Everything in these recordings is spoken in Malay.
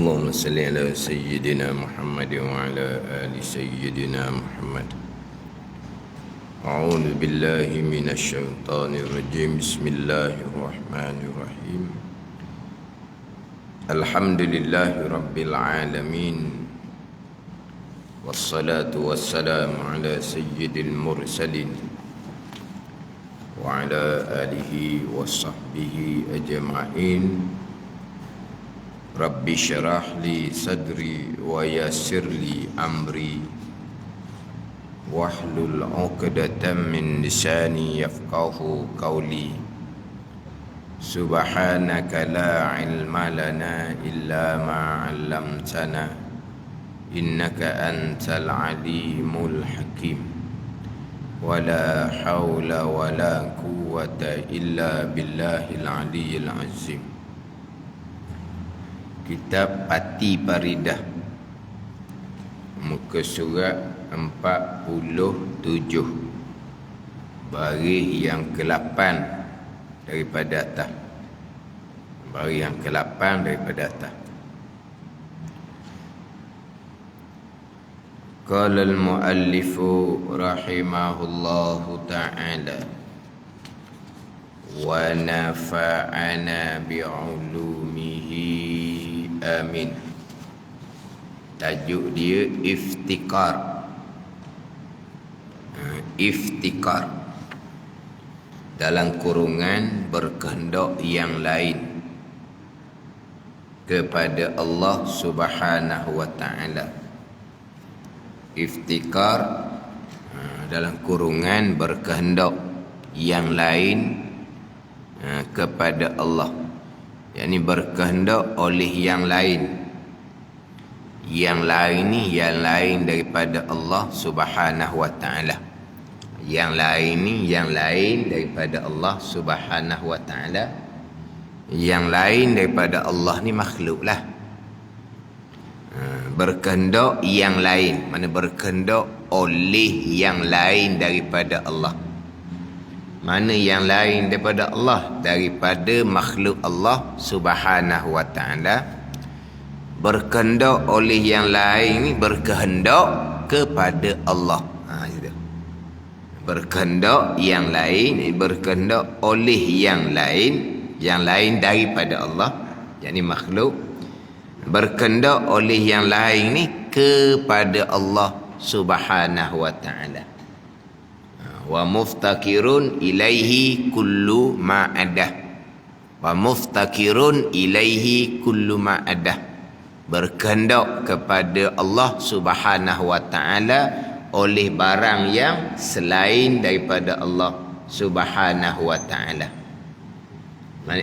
اللهم صل على سيدنا محمد وعلى آل سيدنا محمد. أعوذ بالله من الشيطان الرجيم. بسم الله الرحمن الرحيم. الحمد لله رب العالمين، والصلاة والسلام على سيد المرسلين وعلى آله وصحبه أجمعين. Rabbi syarah li sadri wa yassir li amri wahlul 'uqdatam min lisani yafqahu qawli. Subhanaka la ilma lana illa ma 'allamtana innaka antal alimul hakim. Wala haula wala quwwata illa billahil aliyyil azim. Kitab Pati Paridah, muka surat 47, baris yang ke-8 daripada atas. Baris yang ke-8 daripada atas. Qala al-muallifu rahimahullahu ta'ala wa nafa'ana bi'ulumihi amin. Tajuk dia iftikar. Iftikar dalam kurungan berkehendak yang lain kepada Allah Subhanahu wa ta'ala. Iftikar dalam kurungan berkehendak yang lain kepada Allah, yakni berkehendak oleh yang lain. Yang lain ni yang lain daripada Allah Subhanahu wa ta'ala. Yang lain ni yang lain daripada Allah Subhanahu wa ta'ala. Yang lain daripada Allah ni makhluk lah. Berkehendak yang lain, mana berkehendak oleh yang lain daripada Allah. Mana yang lain daripada Allah? Daripada makhluk Allah Subhanahu wa ta'ala. Berkehendak oleh yang lain ni berkehendak kepada Allah. Berkehendak yang lain, berkehendak oleh yang lain daripada Allah, yakni makhluk. Berkehendak oleh yang lain ni kepada Allah Subhanahu wa ta'ala. Wa muftakirun ilaihi kullu ma'adah. Wa muftakirun ilaihi kullu ma'adah. Berkehendak kepada Allah Subhanahu wa ta'ala oleh barang yang selain daripada Allah Subhanahu wa ta'ala.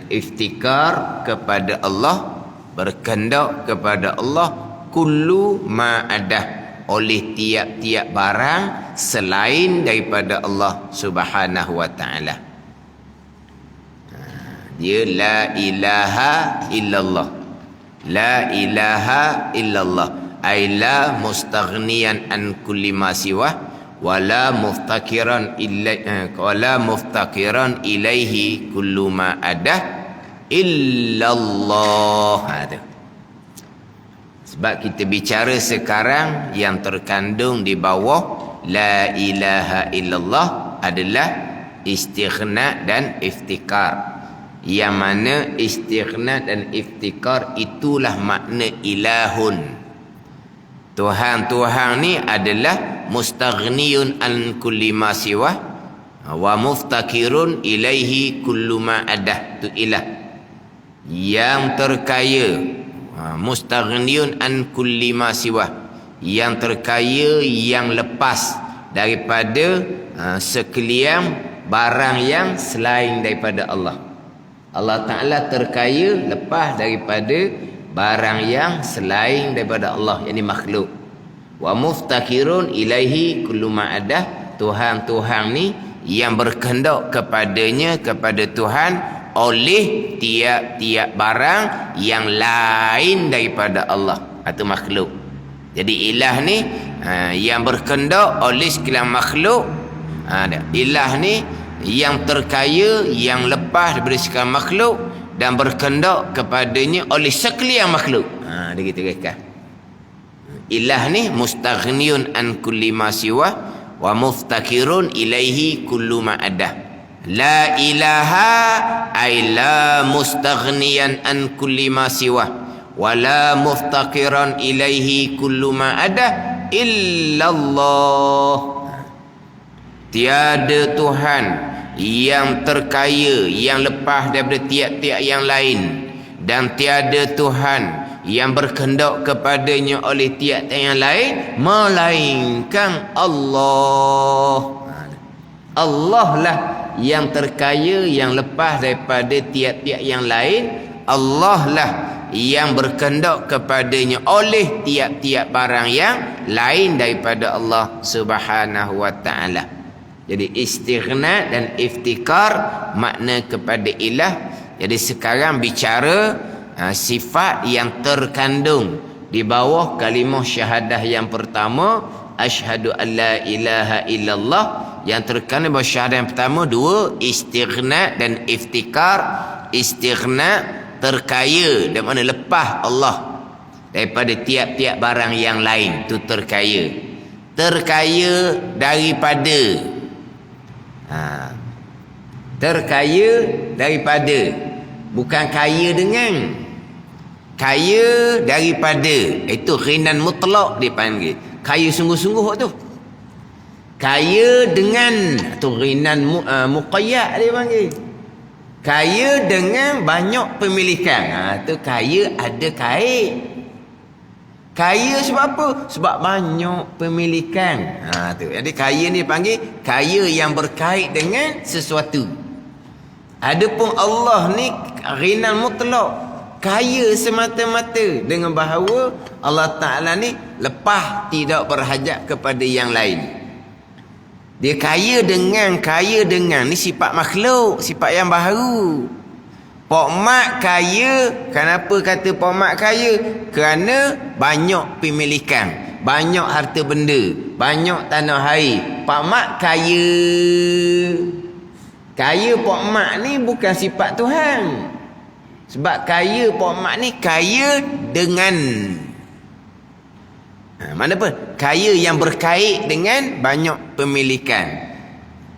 Iftikar kepada Allah, berkehendak kepada Allah kullu ma'adah, oleh tiap-tiap barang selain daripada Allah Subhanahu wa ta'ala. Dia la ilaha illallah. La ilaha illallah ay la mustaghniyan an kulli ma siwa wa la muftakiran ilaihi kullu ma adah illallah. Sebab kita bicara sekarang yang terkandung di bawah la ilaha illallah adalah istighna dan iftikar. Yang mana istighna dan iftikar itulah makna ilahun. Tuhan-Tuhan ni adalah mustaghniyun an kulli ma siwa wa muftakirun ilaihi kullu ma adah. Tu ilah yang terkaya, mustaghniyun an kulli ma siwa, yang terkaya, yang lepas daripada sekalian barang yang selain daripada Allah. Allah Ta'ala terkaya, lepas daripada barang yang selain daripada Allah, yakni makhluk. Wa muftakirun ilaihi kullu ma'adah. Tuhan-Tuhan ni yang berkehendak kepadanya, kepada Tuhan, oleh tiap-tiap barang yang lain daripada Allah atau makhluk. Jadi ilah ni yang berkehendak oleh sekalian makhluk. Ilah ni yang terkaya, yang lepas daripada sekalian makhluk dan berkehendak kepadanya oleh sekalian makhluk. dia kita rekah. Ilah ni mustaghniyun an kulli ma siwa wa muftakirun ilaihi kullu ma adah. La ilaha ay la mustaghniyan an kulli ma siwa wa la muftakiran ilaihi kullu ma adah illallah. Tiada Tuhan yang terkaya yang lepas daripada tiap-tiap yang lain, dan tiada Tuhan yang berkehendak kepadanya oleh tiap-tiap yang lain melainkan Allah. Allah lah yang terkaya yang lepas daripada tiap-tiap yang lain. Allah lah yang berkehendak kepadanya oleh tiap-tiap barang yang lain daripada Allah Subhanahu wa taala. Jadi istighna dan iftikar makna kepada ilah. Jadi sekarang bicara sifat yang terkandung di bawah kalimah syahadah yang pertama, asyhadu an la ilaha illallah. Yang terkandung bawah syahadah yang pertama dua, istighna dan iftikar. Istighna terkaya, dan mana lepas Allah daripada tiap-tiap barang yang lain, tu terkaya. Terkaya daripada terkaya daripada, bukan kaya dengan, kaya daripada. Itu ghinan mutlak dia panggil, kaya sungguh-sungguh tu. Kaya dengan, tu ghinan muqayyad dia panggil, kaya dengan banyak pemilikan. Tu kaya ada kait. Kaya sebab apa? Sebab banyak pemilikan. Tu. Jadi kaya ni panggil kaya yang berkait dengan sesuatu. Adapun Allah ni ghinan mutlak, kaya semata-mata, dengan bahawa Allah Ta'ala ni lepas tidak berhajat kepada yang lain. Dia kaya dengan ni sifat makhluk, sifat yang baru. Pak Mat kaya, kenapa kata Pak Mat kaya? Kerana banyak pemilikan, banyak harta benda, banyak tanah air. Pak Mat kaya. Kaya Pak Mat ni bukan sifat Tuhan. Sebab kaya Pak Mat ni kaya dengan, mana apa? Kaya yang berkait dengan banyak pemilikan.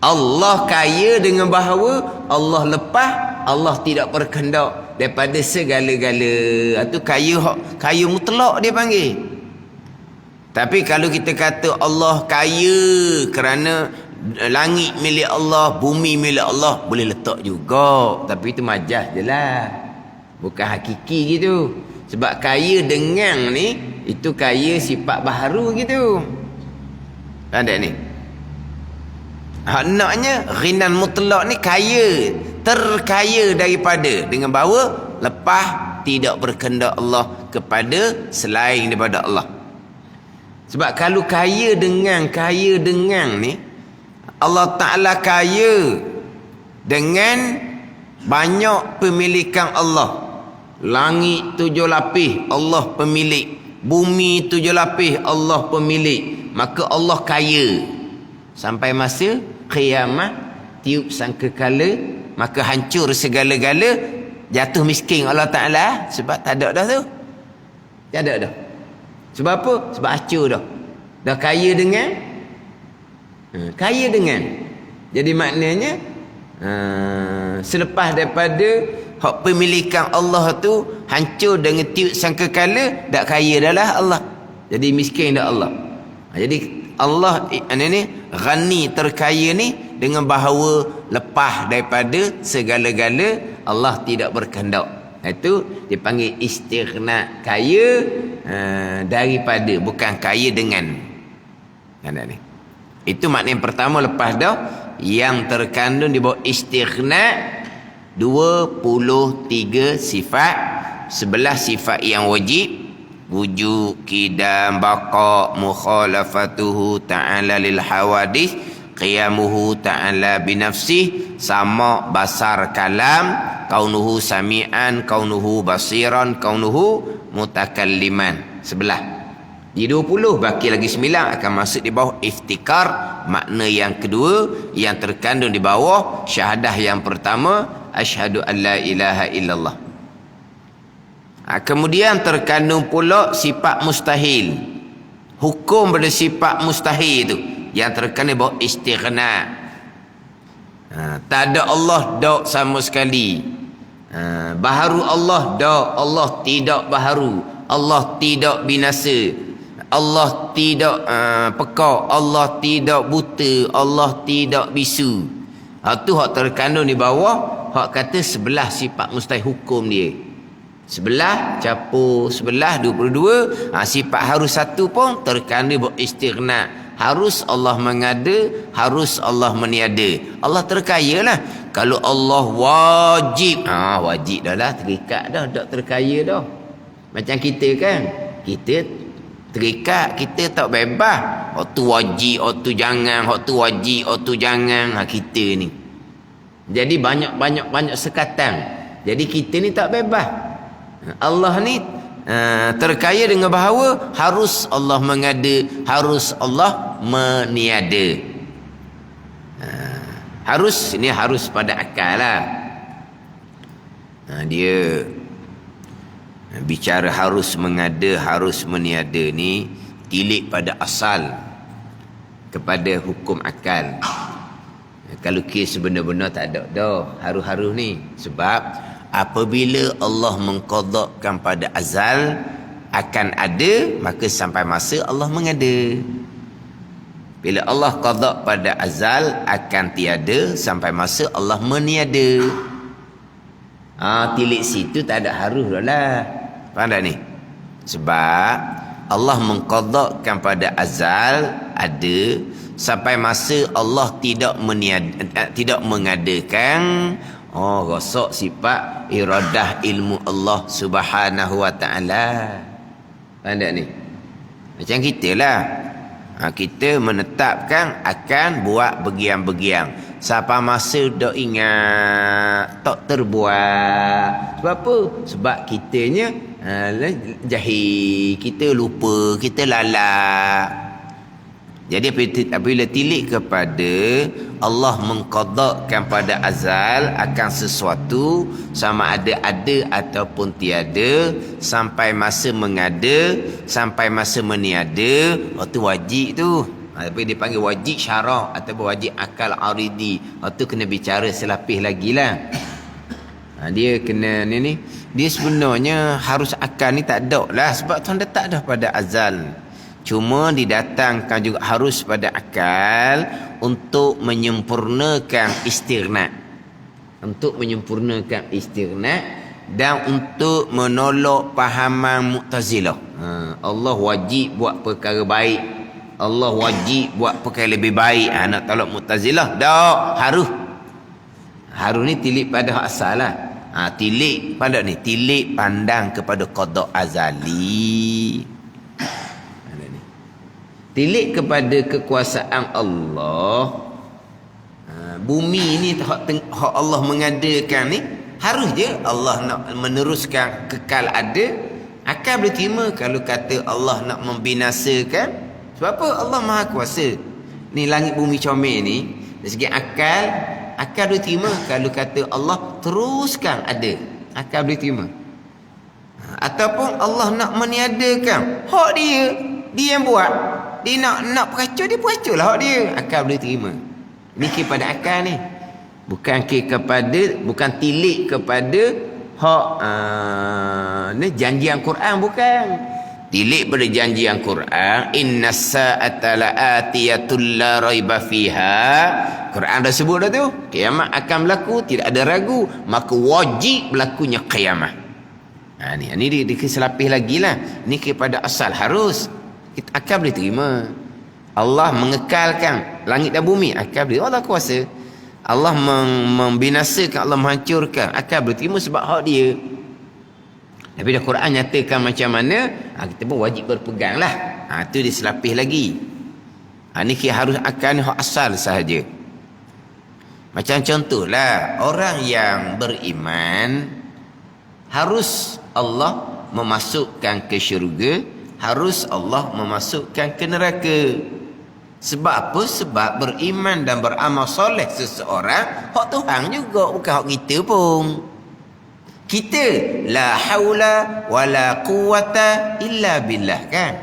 Allah kaya dengan bahawa Allah lepas, Allah tidak berkehendak daripada segala-gala. Itu kaya mutlak dia panggil. Tapi kalau kita kata Allah kaya kerana langit milik Allah, bumi milik Allah, boleh letak juga. Tapi itu majaz je lah, bukan hakiki gitu. Sebab kaya dengan ni, itu kaya sifat baharu gitu. Ada ni. Maknanya ghinan mutlak ni kaya, terkaya daripada, dengan bahawa lepas tidak berkehendak Allah kepada selain daripada Allah. Sebab kalau kaya dengan ni, Allah Ta'ala kaya dengan banyak pemilikan Allah. Langit 7 lapis Allah pemilik, bumi 7 lapis Allah pemilik. Maka Allah kaya sampai masa kiamat, tiup sangkakala, maka hancur segala-gala, jatuh miskin Allah Ta'ala. Sebab tak ada dah tu, tak ada dah. Sebab apa? Sebab hancur dah. Dah kaya dengan, kaya dengan. Jadi maknanya selepas daripada hak pemilikan Allah tu hancur dengan tiup sangkakala, dak kaya dah lah Allah. Jadi miskin dah Allah. Jadi Allah ni ghani, terkaya ni dengan bahawa lepas daripada segala-gala, Allah tidak berkehendak. Itu dipanggil istighna, kaya daripada, bukan kaya dengan. Ni. Itu makna yang pertama. Lepas dah yang terkandung di bawah istighna 23 sifat. 11 sifat yang wajib: wujud, qidam, baqa, mukhalafatuhu ta'ala lil hawadith, qiyamuhu ta'ala binafsih, sama, basar, kalam, kaunuhu sami'an, kaunuhu basiran, kaunuhu mutakalliman. 11. Di 20, baki lagi 9 akan masuk di bawah iftikar, makna yang kedua yang terkandung di bawah syahadah yang pertama, asyhadu an la ilaha illallah. Kemudian terkandung pula sifat mustahil. Hukum pada sifat mustahil itu yang terkandung bahawa istighna. Tak ada Allah, tak sama sekali. Baharu Allah, tak. Allah tidak baharu. Allah tidak binasa. Allah tidak pekak. Allah tidak buta. Allah tidak bisu. Itu hak terkandung di bawah. Hak kata sebelah sifat mustahil hukum dia. Sebelah capur sebelah 22. Sifat harus satu pun terkandung beristighna. Harus Allah mengada, harus Allah meniada. Allah terkaya lah. Kalau Allah wajib, wajib dah lah, terikat dah, tak terkaya dah. Macam kita kan, kita terikat, kita tak bebas. Waktu wajib, waktu jangan, waktu wajib, waktu jangan. Kita ni jadi banyak sekatan. Jadi kita ni tak bebas. Allah ni terkaya dengan bahawa harus Allah mengada, harus Allah meniada. Harus, ini harus pada akal lah. Dia bicara harus mengada, harus meniada ni tilik pada asal, kepada hukum akal. Kalau kes benar-benar tak ada dah haru-haru ni. Sebab apabila Allah mengqadakkan pada azal akan ada, maka sampai masa Allah mengada. Bila Allah qadak pada azal akan tiada, sampai masa Allah meniada. Tilik situ tak ada haru dah lah. Faham tak ni? Sebab Allah mengqadakkan pada azal ada, sampai masa Allah tidak mengadakan. Rosak sifat iradah ilmu Allah Subhanahu wa ta'ala. Faham tak ni? Macam kita lah. Kita menetapkan akan buat begiang-begiang. Sampai masa dah ingat, tak terbuat. Sebab apa? Sebab kitanya jahil, kita lupa, kita lalak. Jadi apabila tilik kepada Allah mengqadakkan pada azal akan sesuatu, sama ada ataupun tiada, sampai masa mengada, sampai masa meniada, waktu wajib tu. Tapi dia panggil wajib syara' ataupun wajib akal aridi. Waktu kena bicara selapis lagi lah. Dia kena ni. Dia sebenarnya harus akal ni tak ada lah. Sebab tuan letak dah pada azal. Cuma didatangkan juga harus pada akal untuk menyempurnakan istighna. Untuk menyempurnakan istighna dan untuk menolak pahaman Mu'tazilah. Allah wajib buat perkara baik, Allah wajib buat perkara lebih baik. Nak tolak Mu'tazilah tak, harus ni tilik pada hak asal lah. Tilik pada ni, tilik pandang kepada qada azali. Tilik kepada kekuasaan Allah. Bumi ni hak Allah mengadakan ni, harus je Allah nak meneruskan kekal ada. Akal boleh terima kalau kata Allah nak membinasakan. Sebab apa? Allah Maha Kuasa. Ni langit bumi comel ni, dari segi akal boleh terima kalau kata Allah teruskan ada. Akal boleh terima. Ataupun Allah nak meniadakan, hak dia yang buat. Dia nak peracau, dia peracau lah hak dia. Akal boleh terima. Ni kepada akal ni. Bukan tilik kepada hak ni janjian Quran, bukan. Tilik pada janjian Quran, innas sa'ata la'atiyatul la raiba fiha. Quran dah sebut dah tu, kiamat akan berlaku, tidak ada ragu, maka wajib berlakunya kiamat. Ni dia selapis lagi lah. Ni kepada asal harus. Kita akal boleh terima. Allah mengekalkan langit dan bumi, akal boleh. Allah kuasa. Allah membinasakan, Allah menghancurkan, akal boleh terima sebab hak dia. Tapi dah Quran nyatakan macam mana, kita pun wajib berpegang lah. Itu dia selapis lagi. Ni harus akal ni hak asal sahaja. Macam contohlah, orang yang beriman harus Allah memasukkan ke syurga, harus Allah memasukkan ke neraka. Sebab apa? Sebab beriman dan beramal soleh seseorang hak Tuhan juga, bukan hak kita pun. Kita la haula wala quwata illa billah, kan?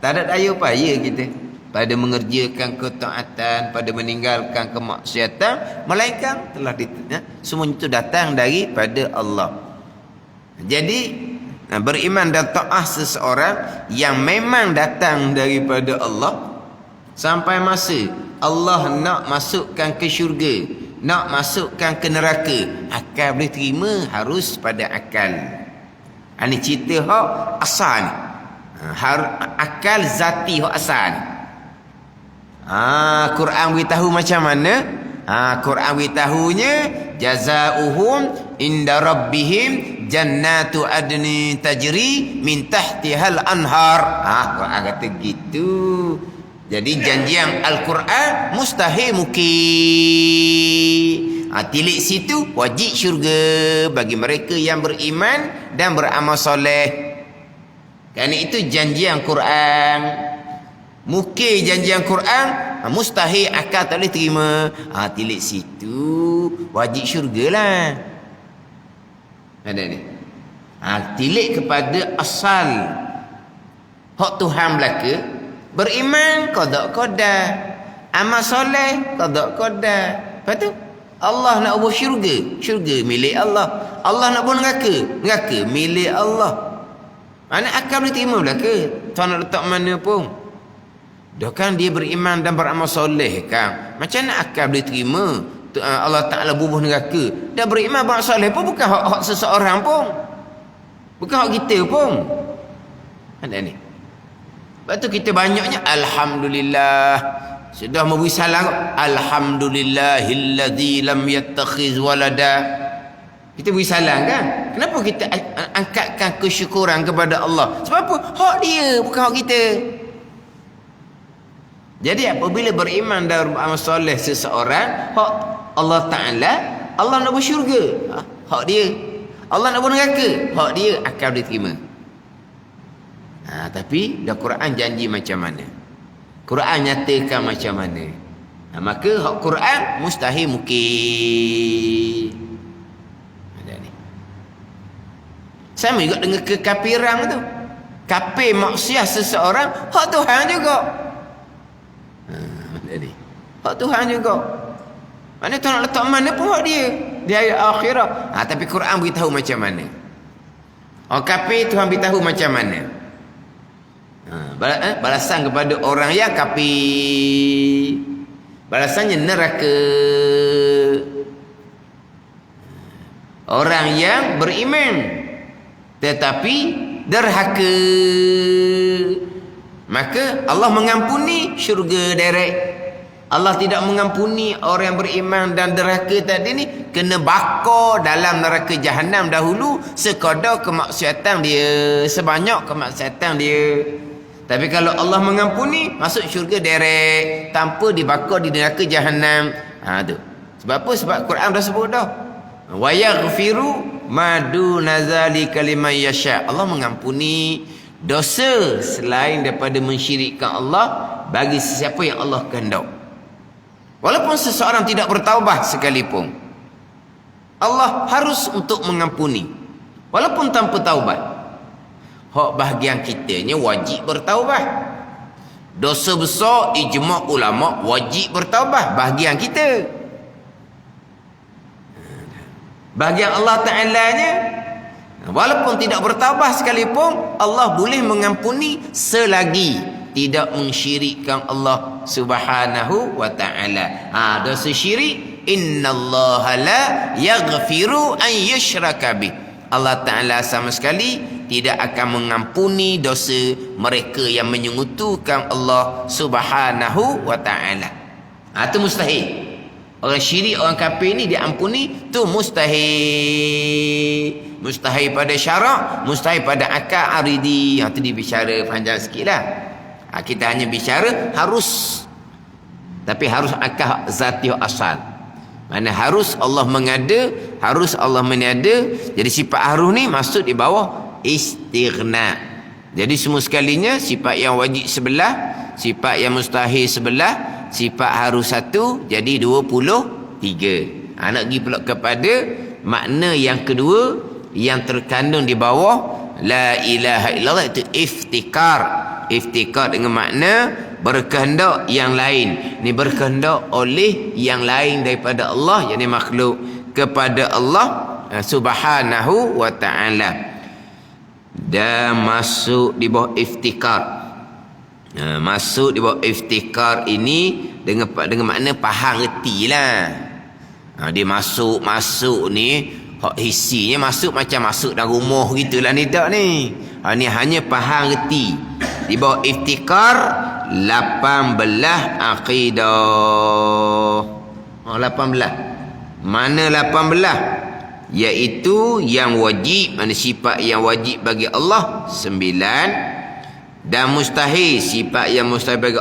Tak ada daya upaya kita pada mengerjakan ketaatan, pada meninggalkan kemaksiatan, melainkan telah semuanya itu datang daripada Allah. Jadi beriman dan taat seseorang yang memang datang daripada Allah, sampai masa Allah nak masukkan ke syurga, nak masukkan ke neraka, akal boleh terima, harus pada akal. Ini cerita hak asal ni. Akal zati hak asal ni. Quran beritahu macam mana? Quran beritahunya jazaohum inda rabbihim jannatu adni tajri min tahtihal anhar. Quran kata gitu. Jadi janjian Al-Quran mustahil mungkin. Tilik situ wajib syurga bagi mereka yang beriman dan beramal soleh. Kerana itu janjian Quran. Mungkin janjian Quran mustahil akal tak boleh terima. Tilik situ wajib syurga lah. Ada ni. Tilik kepada asal hak Tuhan belaka. Beriman qada qada, amal soleh qada qada. Lepas tu Allah nak buat syurga, syurga milik Allah. Allah nak buat neraka, neraka milik Allah. Mana akal boleh terima belaka? Tuan nak letak mana pun. Dah kan dia beriman dan beramal soleh, kan? Macam mana akal boleh terima Allah Ta'ala bubuh neraka? Dah beriman beramal soleh pun bukan hak seseorang pun, bukan hak kita pun. Ada ni. Lepas tu kita banyaknya alhamdulillah. Sudah memberi salam alhamdulillahilladzi lam yattakhiz walada. Kita beri salam, kan? Kenapa kita angkatkan kesyukuran kepada Allah? Sebab apa? Hak dia, bukan hak kita. Jadi apabila beriman dan beramal soleh seseorang, hak Allah Ta'ala, Allah nak bersyurga, hak dia. Allah nak berneraka, hak dia, akan diterima. Tapi dah Quran janji macam mana, Quran nyatakan macam mana, maka hak Quran mustahil mungkin. Ada ni. Sama juga dengan kekafiran tu. Kafir maksiat seseorang, hak Tuhan juga. Jadi hak Tuhan juga. Mana Tuhan nak letak mana pun hak dia di ayat akhirat. Tapi Quran beritahu macam mana. Kafir Tuhan beritahu macam mana. Balasan kepada orang yang kafir, balasannya neraka. Orang yang beriman tetapi derhaka, maka Allah mengampuni syurga direct. Allah tidak mengampuni orang yang beriman dan derhaka tadi ni, kena bakar dalam neraka jahanam dahulu sekadar kemaksiatan dia, sebanyak kemaksiatan dia. Tapi kalau Allah mengampuni, masuk syurga direct tanpa dibakar di neraka jahanam. Tu. Sebab apa? Sebab Quran dah sebut dah. Wa yaghfiru ma duna zalika liman yasha. Allah mengampuni dosa selain daripada mensyirikkan Allah bagi sesiapa yang Allah kehendak. Walaupun seseorang tidak bertaubat sekalipun, Allah harus untuk mengampuni walaupun tanpa taubat. Hak bahagian kitanya wajib bertaubat. Dosa besar ijma' ulama wajib bertaubat, bahagian kita. Bahagian Allah Ta'ala-nya, walaupun tidak bertaubat sekalipun, Allah boleh mengampuni selagi tidak mensyirikkan Allah Subhanahu wa Ta'ala. Dosa syirik, innallaha la yaghfiru an yushraka bih. Allah Ta'ala sama sekali tidak akan mengampuni dosa mereka yang menyekutukan Allah Subhanahu wa Ta'ala. Itu mustahil. Orang syirik, orang kafir ni diampuni, tu mustahil. Mustahil pada syarak, mustahil pada akal aridi. Itu dibicara panjang sikit lah. Kita hanya bicara harus, tapi harus akal zati asal. Mana harus Allah mengada, harus Allah meniada. Jadi sifat harus ni masuk di bawah istighna. Jadi semua sekalinya sifat yang wajib sebelah, sifat yang mustahil sebelah, sifat harus satu, jadi 23. Nak pergi pula kepada makna yang kedua, yang terkandung di bawah la ilaha illallah itu iftikar. Iftikar dengan makna berkehendak yang lain. Ni berkehendak oleh yang lain daripada Allah, yakni makhluk, kepada Allah subhanahu wa ta'ala. Dan masuk di bawah iftikar. Masuk di bawah iftikar ini dengan makna faham reti lah. Dia masuk ni hak hisinya masuk macam masuk dalam rumah gitulah ni tak ni. Ni hanya faham reti. Di bawah iftikar 18 akidah. 18. Mana 18? Iaitu yang wajib, mana sifat yang wajib bagi Allah 9, dan mustahil, sifat yang mustahil bagi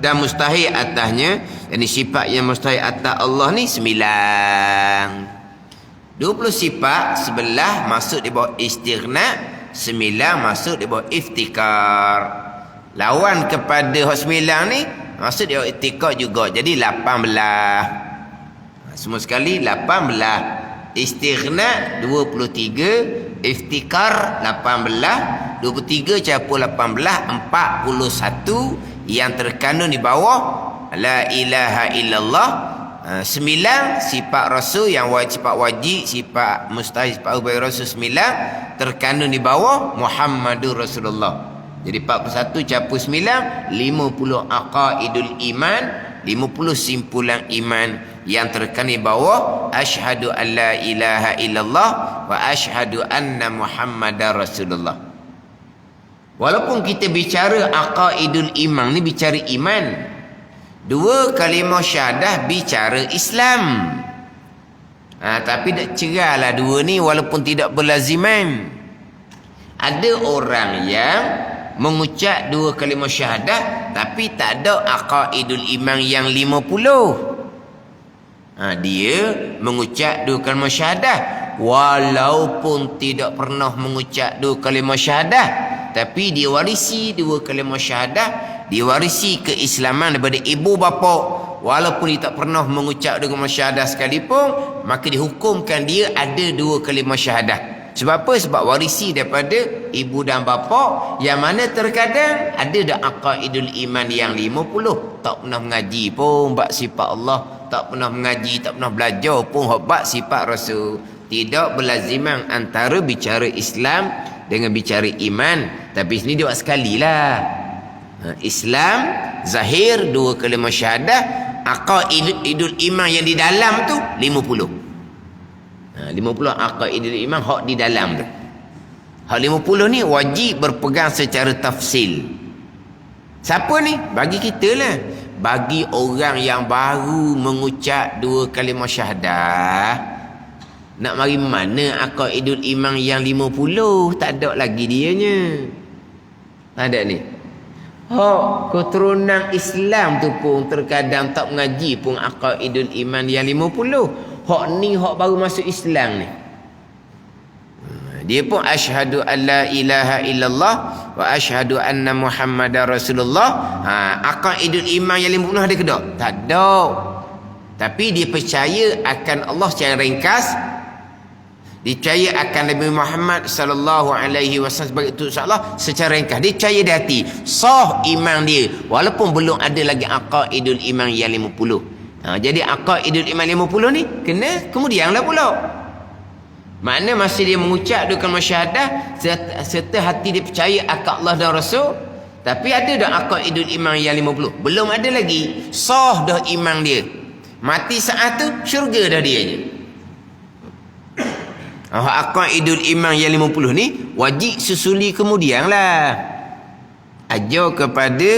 dan mustahil atasnya, yakni sifat yang mustahil atas Allah ni 9. 20 sifat, 11 masuk di bawah istighna, 9 masuk di bawah iftikar. Lawan kepada hak 9 ni masuk di bawah iftikar juga, jadi 18. Semua sekali 18. Istighna 23, iftikar 18, 23 campur 18, 41 yang terkandung di bawah la ilaha illallah. 9 sifat rasul yang wajib, sifat wajib, sifat mustahil, sifat ubay rasul 9 terkandung di bawah Muhammadur Rasulullah. Jadi 41 campur 9, 50 aqaidul iman, 50 simpulan iman yang terkandung di bawah asyhadu an la ilaha illallah wa asyhadu anna Muhammadar Rasulullah. Walaupun kita bicara aqaidul iman ni bicara iman, dua kalimah syahadah bicara Islam. Tapi tak cerahlah dua ni walaupun tidak berlaziman. Ada orang yang mengucap dua kalimah syahadah tapi tak ada aqaidul iman yang 50. Dia mengucap dua kalimah syahadah walaupun tidak pernah mengucap dua kalimah syahadah, tapi dia warisi dua kalimah syahadah, diwarisi keislaman daripada ibu bapa, walaupun dia tak pernah mengucap dua kalimah syahadah sekalipun, maka dihukumkan dia ada dua kalimah syahadah. Sebab apa? Sebab warisi daripada ibu dan bapa, yang mana terkadang ada dah aqaidul iman yang 50, tak pernah mengaji pun bab sifat Allah, tak pernah mengaji, tak pernah belajar pun bab sifat Rasul. Tidak berlaziman antara bicara Islam dengan bicara iman. Tapi sini dia buat sekali lah. Islam zahir dua kalimah syahadah, aqaidul iman yang di dalam tu 50. 50 aqaidul iman hak di dalam tu. Hak 50 ni wajib berpegang secara tafsil. Siapa ni? Bagi kita lah. Bagi orang yang baru mengucap dua kalimah syahadah, nak mari mana aqaidul iman yang 50? Tak ada lagi dianya. Ada ni. Keturunan Islam tu pun terkadang tak mengaji pun aqaidul iman yang 50. Ni baru masuk Islam ni. Dia pun asyhadu an la ilaha illallah wa asyhadu anna Muhammadar Rasulullah. Aqaidul iman yang 50 ada ke tak? Tak ada. Tapi dia percaya akan Allah secara ringkas. Dia percaya akan Nabi Muhammad sallallahu alaihi wasallam sebagai utusan Allah secara ringkas. Dia percaya di hati, sah iman dia walaupun belum ada lagi aqaidul iman yang 50. Jadi aqaidul iman 50 ni kena kemudianlah pula. Makna masa dia mengucap dua kalimah syahadah serta hati dia percaya akan Allah dan Rasul, tapi ada dah aqaidul iman yang 50, belum ada lagi sah dah iman dia. Mati saat tu syurga dah dia je. Aqaidul iman yang 50 ni wajib susuli kemudian lah. Ajar kepada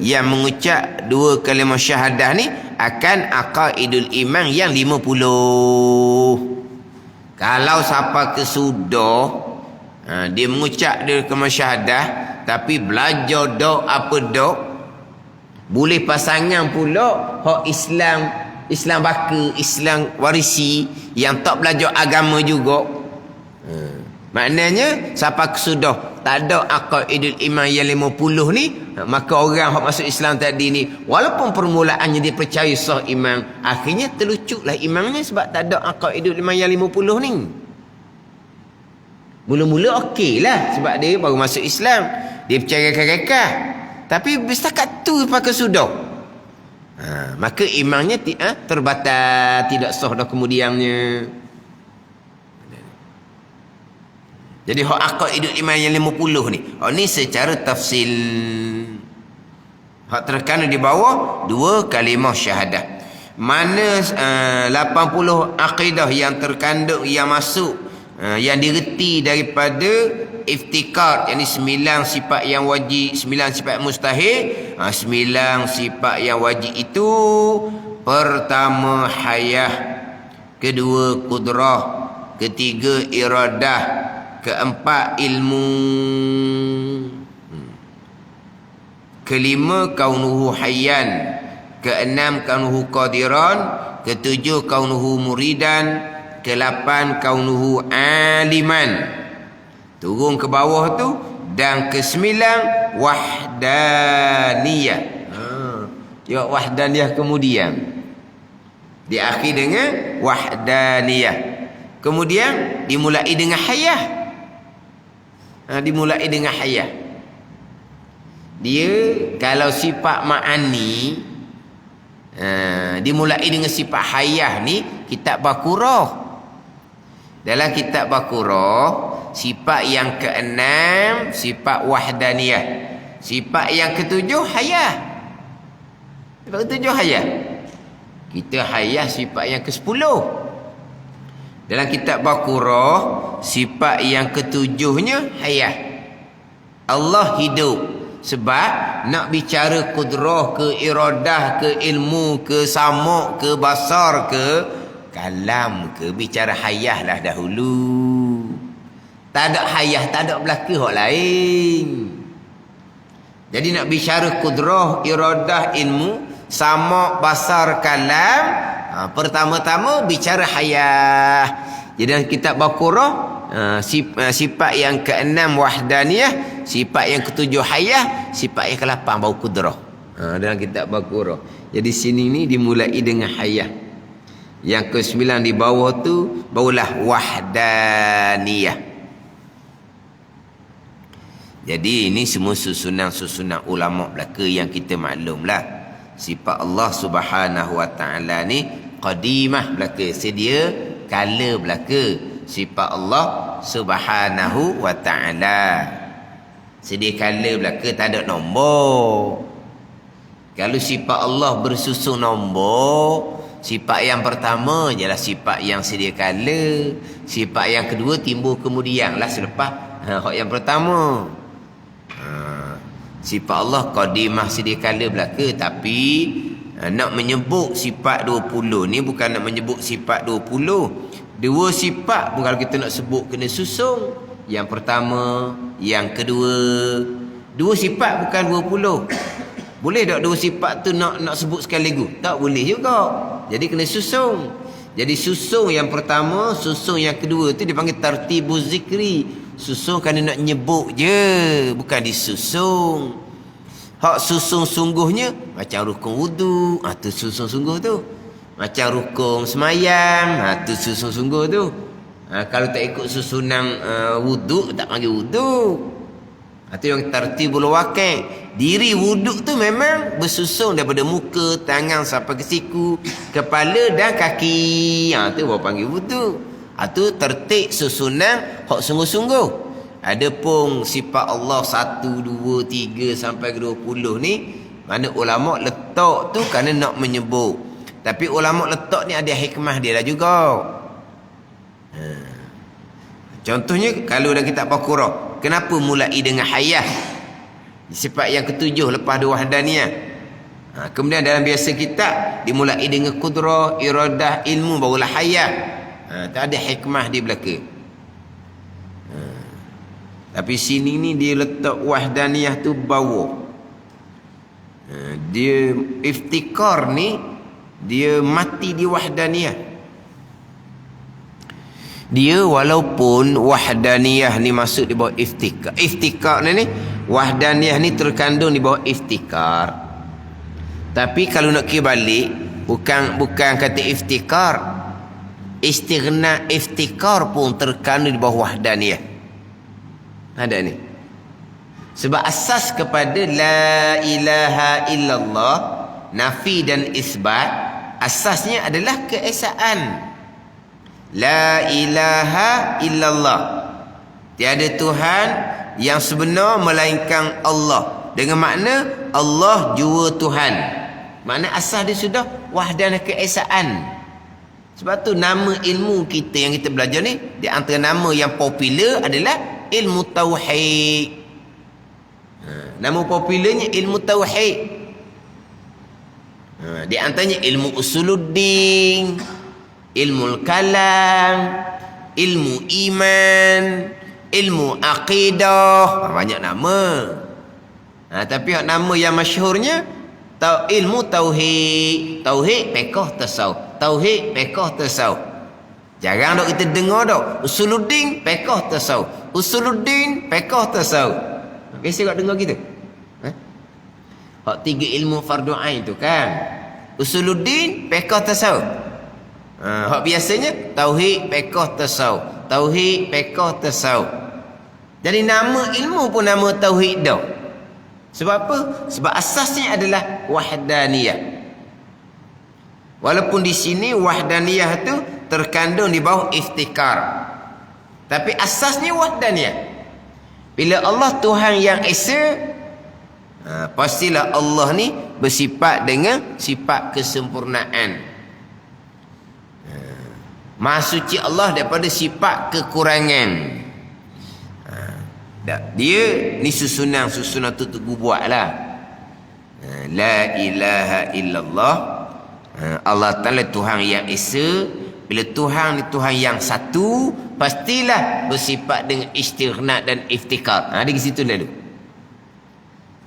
yang mengucap dua kalimah syahadah ni akan aqaidul iman yang 50. Kalau siapa kesudah dia mengucap dua kalimah syahadah tapi belajar dok apa dok, boleh pasangan pula hak Islam baka, Islam warisi yang tak belajar agama juga. Maknanya siapa kesudah tak ada aqaidul iman yang 50 ni, maka orang yang masuk Islam tadi ni walaupun permulaannya dia percaya sah iman, akhirnya terlucuklah imannya sebab tak ada aqaidul iman yang 50 ni. Mula-mula okey lah sebab dia baru masuk Islam. Dia percaya kakak. Tapi setakat tu pakai sudah. Maka imannya terbatal, tidak sah dah kemudiannya. Jadi hak akad hidup iman yang 50 ni. Ni secara tafsil. Hak terkandung di bawah 2 kalimah syahadah. Mana 80 akidah yang terkandung, yang masuk, yang direti daripada iftikar, yakni 9 sifat yang wajib, 9 sifat mustahil. 9 sifat yang wajib itu: pertama hayah, kedua kudrah, ketiga iradah, keempat ilmu, kelima kaunuhu hayyan, keenam kaunuhu qadiran, ketujuh kaunuhu muridan, ke-8 kaunuhu aliman. Turun ke bawah tu. Dan ke-9 wahdaniyah. Jawab wahdaniyah kemudian. Diakhir dengan wahdaniyah. Kemudian dimulai dengan hayah. Dimulai dengan hayah. Dia kalau sifat ma'ani, dimulai dengan sifat hayah ni kitab Baqarah. Dalam kitab Baqarah, sifat yang ke-6 sifat wahdaniyah. Sifat yang ke-7 hayah. Sifat ke-7 hayah. Kita hayah sifat yang ke-10. Dalam kitab Baqarah, sifat yang ke-7-nya hayah. Allah hidup. Sebab nak bicara kudrah ke, iradah ke, ilmu ke, samuk ke, basar ke, kalam ke, bicara hayah lah dahulu. Tak ada hayah, tak ada belaka hak lain. Jadi nak bicara kudrah, iradah, ilmu, samuk, basar, kalam, pertama-tama bicara hayah. Jadi dalam kitab Baqarah, sifat yang ke-6 wahdaniyah, sifat yang ke-7 hayah, sifat yang ke-8 baru kudrah. Dalam kitab Baqarah. Jadi sini ni dimulai dengan hayah. Yang ke-9 di bawah tu barulah wahdaniyah. Jadi ini semua susunan ulama belaka yang kita maklumlah. Sifat Allah Subhanahu Wa Taala ni qadimah belaka, sedia kala belaka. Sifat Allah Subhanahu Wa Taala sedia kala belaka, tak ada nombor. Kalau sifat Allah bersusun nombor, sifat yang pertama ialah sifat yang sedia kala, sifat yang kedua timbul kemudian lah selepas hak yang pertama. Sifat Allah qadimah sedia kala belaka. Tapi nak menyebut sifat 20 ni bukan nak menyebut sifat 20. Dua sifat pun kalau kita nak sebut kena susung. Yang pertama, yang kedua. Dua sifat bukan 20. Boleh tak dua sifat tu nak sebut sekaligus? Tak boleh juga. Jadi kena susung. Jadi susung yang pertama, susung yang kedua tu dipanggil tartibuz zikri. Susung kerana nak nyebut je, bukan disusung. Hak susung sungguhnya macam rukun wudu, tu susung sungguh tu. Macam rukun semayang, tu susung sungguh tu. Kalau tak ikut susunan wudu, tak panggil wudu. Itu yang tartibul waqi'. Diri wuduk tu memang bersusun daripada muka, tangan sampai ke siku, kepala dan kaki. Tu baru panggil wuduk. Itu tertib susunan hak sungguh-sungguh. Adapun sifat Allah 1, 2, 3 sampai ke 20 ni, mana ulama letak tu kerana nak menyebut. Tapi ulama letak ni ada hikmah dia lah juga. Contohnya kalau dalam kitab Baqarah, kenapa mulai dengan hayah? Sifat yang ketujuh lepas dua wahdaniyah. Kemudian dalam biasa kitab dimulai dengan kudrah, iradah, ilmu, barulah hayah. Tak ada hikmah di belakang. Tapi sini ni dia letak wahdaniyah tu bawah. Dia iftikar ni dia mati di wahdaniyah. Dia walaupun wahdaniyah ni masuk di bawah iftikar. Iftikar ni wahdaniyah ni terkandung di bawah iftikar. Tapi kalau nak kira balik, bukan kata iftikar. Istighna iftikar pun terkandung di bawah wahdaniyah. Ada ni. Sebab asas kepada la ilaha illallah, nafi dan isbat, asasnya adalah keesaan. La ilaha illallah, tiada Tuhan yang sebenar melainkan Allah. Dengan makna Allah jua Tuhan. Makna asas dia sudah wahdanah keesaan. Sebab tu nama ilmu kita yang kita belajar ni, di antara nama yang popular adalah ilmu tauhid. Nama popularnya ilmu tauhid. Di antaranya ilmu usuluddin, ilmu kalam, ilmu iman, ilmu akidah. Banyak nama. Tapi nama yang masyhurnya ilmu tauhid. Tauhid fiqh tasawuf. Tauhid fiqh tasawuf. Jarang dok kita dengar dok usuluddin fiqh tasawuf. Usuluddin fiqh tasawuf. Biasa kau dengar gitu. Hak 3 ilmu fardu ain tu kan. Usuluddin fiqh tasawuf. Hak biasanya tauhid fiqh tasawuf. Tauhid fiqh tasawuf. Jadi nama ilmu pun nama tauhid dah. Sebab apa? Sebab asasnya adalah wahdaniyah. Walaupun di sini wahdaniyah tu terkandung di bawah iftikar, tapi asasnya wahdaniyah. Bila Allah Tuhan yang esa, pastilah Allah ni bersifat dengan sifat kesempurnaan. Maha suci Allah daripada sifat kekurangan. Dia ni susunan tu buat lah. La ilaha illallah, Allah Ta'ala Tuhan yang esa. Bila Tuhan ni Tuhan yang satu, pastilah bersifat dengan istighna dan iftikar. Di situ lalu.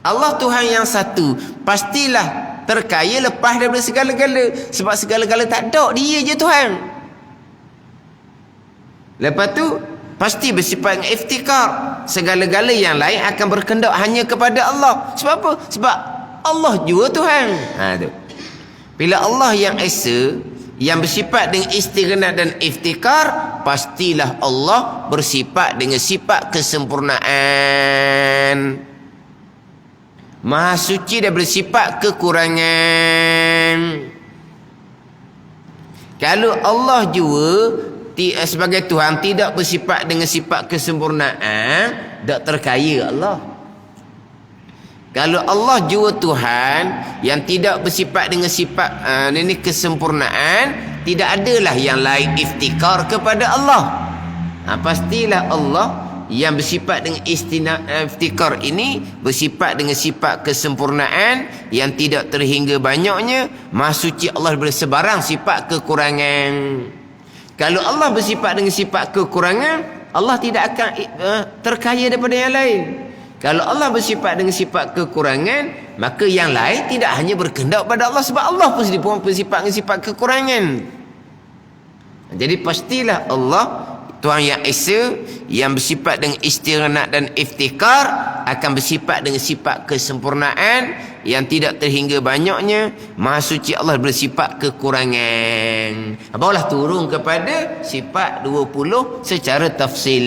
Allah Tuhan yang satu, pastilah terkaya lepas daripada segala-gala. Sebab segala-gala tak ada, dia je Tuhan. Lepas tu pasti bersifat dengan iftikar. Segala-gala yang lain akan berkendak hanya kepada Allah. Sebab apa? Sebab Allah juga Tuhan. Tu. Bila Allah yang esa, yang bersifat dengan istighna dan iftikar, pastilah Allah bersifat dengan sifat kesempurnaan. Maha suci dan bersifat kekurangan. Kalau Allah juga sebagai Tuhan tidak bersifat dengan sifat kesempurnaan, tak terkaya Allah. Kalau Allah jua Tuhan yang tidak bersifat dengan sifat ini kesempurnaan, tidak adalah yang lain iftikar kepada Allah. Pastilah Allah yang bersifat dengan iftikar ini bersifat dengan sifat kesempurnaan yang tidak terhingga banyaknya. Maha suci Allah bersebarang sifat kekurangan. Kalau Allah bersifat dengan sifat kekurangan, Allah tidak akan terkaya daripada yang lain. Kalau Allah bersifat dengan sifat kekurangan, maka yang lain tidak hanya berkehendak pada Allah, sebab Allah pun sendiri bersifat dengan sifat kekurangan. Jadi pastilah Allah Tuhan yang esa, yang bersifat dengan istighna dan iftikar, akan bersifat dengan sifat kesempurnaan yang tidak terhingga banyaknya. Maha suci Allah bersifat kekurangan. Barulah turun kepada sifat 20 secara tafsil.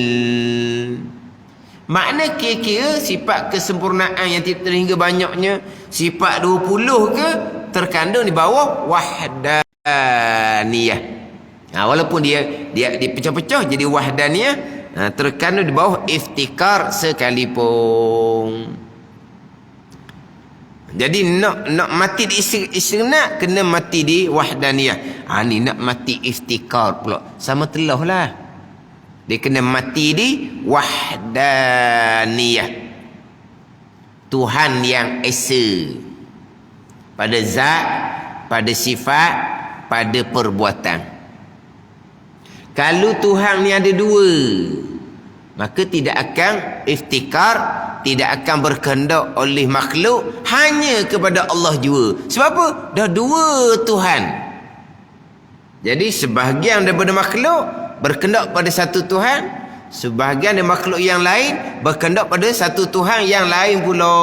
Makna kira-kira sifat kesempurnaan yang tidak terhingga banyaknya, sifat 20 ke, terkandung di bawah wahdaniyah. Walaupun dia dipecah-pecah jadi wahdaniyah, terkandung di bawah iftikar sekalipun. Jadi nak mati di istighna, kena mati di wahdaniyah. Ni nak mati iftikar pula, sama telah lah. Dia kena mati di wahdaniyah. Tuhan yang esa pada zat, pada sifat, pada perbuatan. Kalau Tuhan ni ada dua, maka tidak akan iftikar, tidak akan berkehendak oleh makhluk, hanya kepada Allah jua. Sebab apa? Dah dua Tuhan. Jadi sebahagian daripada makhluk berkehendak pada satu Tuhan, sebahagian dari makhluk yang lain berkehendak pada satu Tuhan yang lain pula.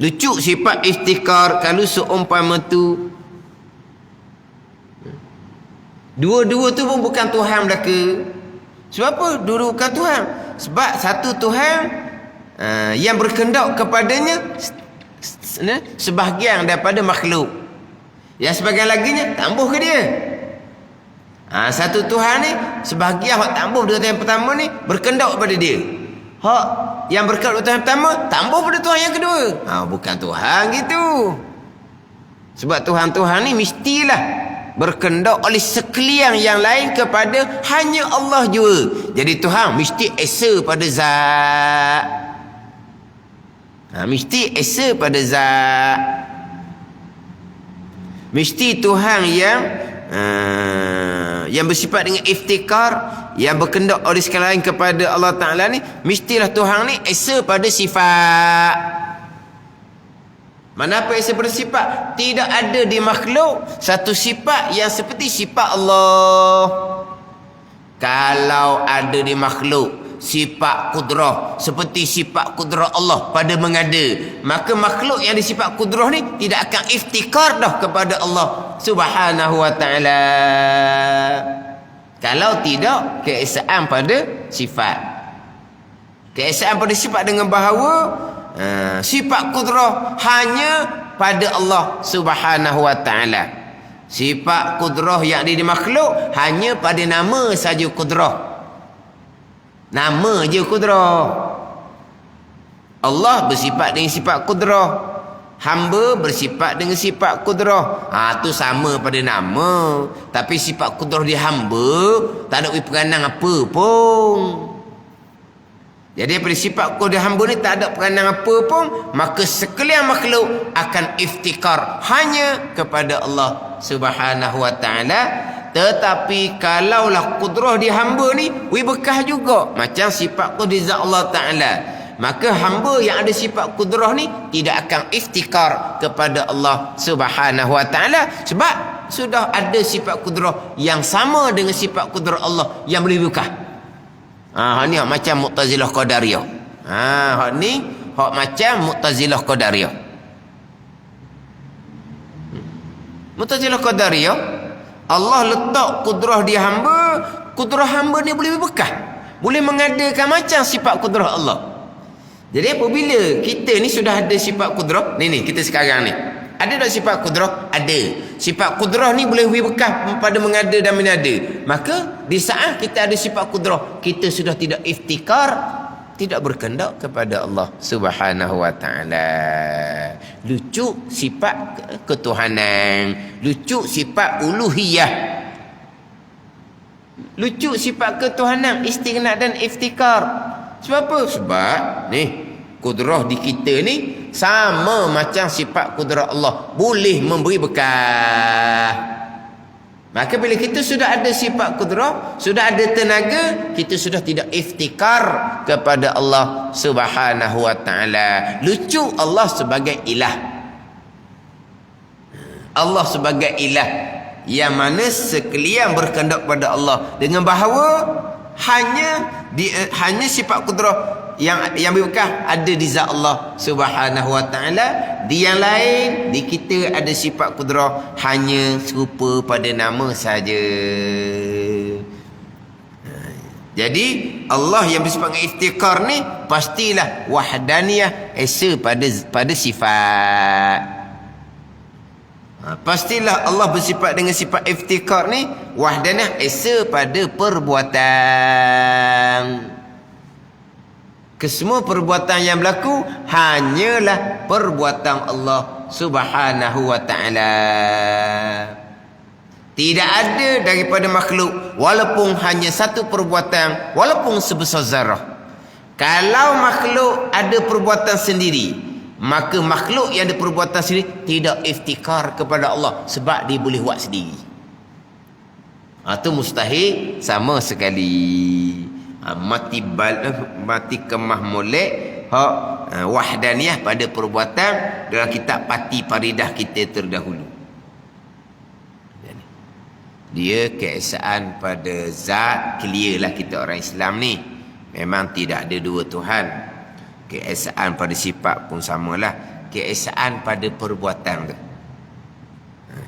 Lucu sifat iftikar kalau seumpama tu. Dua-dua tu pun bukan Tuhan belaka. Sebab apa? Dua-dua bukan Tuhan. Sebab satu Tuhan yang berkehendak kepadanya sebahagian daripada makhluk. Yang sebahagian laginya tambuh ke dia. Satu Tuhan ni sebahagian hak tambuh pada Tuhan yang pertama ni berkehendak kepada dia. Hak yang berkehendak pada Tuhan yang pertama tambuh pada Tuhan yang kedua. Bukan Tuhan gitu. Sebab Tuhan-Tuhan ni mestilah berkehendak oleh sekalian yang lain kepada hanya Allah jua. Jadi Tuhan mesti esa pada zat. Mesti esa pada zat. Mesti Tuhan yang bersifat dengan iftikar, yang berkehendak oleh sekalian lain kepada Allah Ta'ala ni, mestilah Tuhan ni esa pada sifat. Manapa esa pada sifat? Tidak ada di makhluk satu sifat yang seperti sifat Allah. Kalau ada di makhluk sifat kudrah seperti sifat kudrah Allah pada mengada, maka makhluk yang disifat kudrah ni tidak akan iftikar dah kepada Allah Subhanahu wa ta'ala. Kalau tidak keesaan pada sifat. Keesaan pada sifat dengan bahawa sifat kudrah hanya pada Allah Subhanahu wa ta'ala. Sifat kudrah yang ada di makhluk hanya pada nama saja kudrah. Nama je kudrah. Allah bersifat dengan sifat kudrah, hamba bersifat dengan sifat kudrah. Tu sama pada nama. Tapi sifat kudrah di hamba tak ada peranan apa pun. Jadi pada sifat kudrah hamba ni tak ada peranan apa pun, maka sekalian makhluk akan iftikar hanya kepada Allah Subhanahu wa ta'ala. Tetapi kalaulah kudrah di hamba ni bekas juga macam sifat kudrah Allah Ta'ala, maka hamba yang ada sifat kudrah ni tidak akan iftikar kepada Allah Subhanahu wa ta'ala, sebab sudah ada sifat kudrah yang sama dengan sifat kudrah Allah yang boleh bekas. Hak ni hak macam Mu'tazilah Qadariyah. Hak ni hak macam Mu'tazilah Qadariyah. Mu'tazilah Qadariyah, Allah letak kudrah di hamba, kudrah hamba ni boleh bekas, boleh mengadakan macam sifat kudrah Allah. Jadi apabila kita ni sudah ada sifat kudrah, ni kita sekarang ni ada tak sifat kudrah? Ada. Sifat kudrah ni boleh bekas pada mengada dan menada. Maka di saat kita ada sifat kudrah, kita sudah tidak iftikar, tidak berkehendak kepada Allah Subhanahu wa ta'ala. Lucu sifat ketuhanan, lucu sifat uluhiyah, lucu sifat ketuhanan, istighna dan iftikar. Sebab apa? Sebab ni kudrah di kita ni sama macam sifat kudrah Allah, boleh memberi bekas. Maka bila kita sudah ada sifat kudrah, sudah ada tenaga, kita sudah tidak iftikar kepada Allah Subhanahu wa ta'ala. Lucu Allah sebagai ilah. Allah sebagai ilah yang mana sekalian berkehendak pada Allah dengan bahawa hanya sifat kudrah yang bekas ada di zat Allah Subhanahu wa ta'ala. Di yang lain, di kita ada sifat kudrah hanya serupa pada nama saja. Jadi Allah yang bersifat dengan iftikar ni pastilah wahdaniyah, esa pada sifat. Pastilah Allah bersifat dengan sifat iftikar ni wahdaniyah, esa pada perbuatan. Kesemua perbuatan yang berlaku hanyalah perbuatan Allah Subhanahu wa ta'ala. Tidak ada daripada makhluk walaupun hanya satu perbuatan, walaupun sebesar zarah. Kalau makhluk ada perbuatan sendiri, maka makhluk yang ada perbuatan sendiri tidak iftikar kepada Allah sebab dia boleh buat sendiri. Itu mustahil sama sekali. Mati kemah molek hak wahdaniyah pada perbuatan dalam kitab Pati Paridah kita terdahulu. Dia keesaan pada zat, clear lah kita orang Islam ni. Memang tidak ada dua Tuhan. Keesaan pada sifat pun samalah. Keesaan pada perbuatan tu.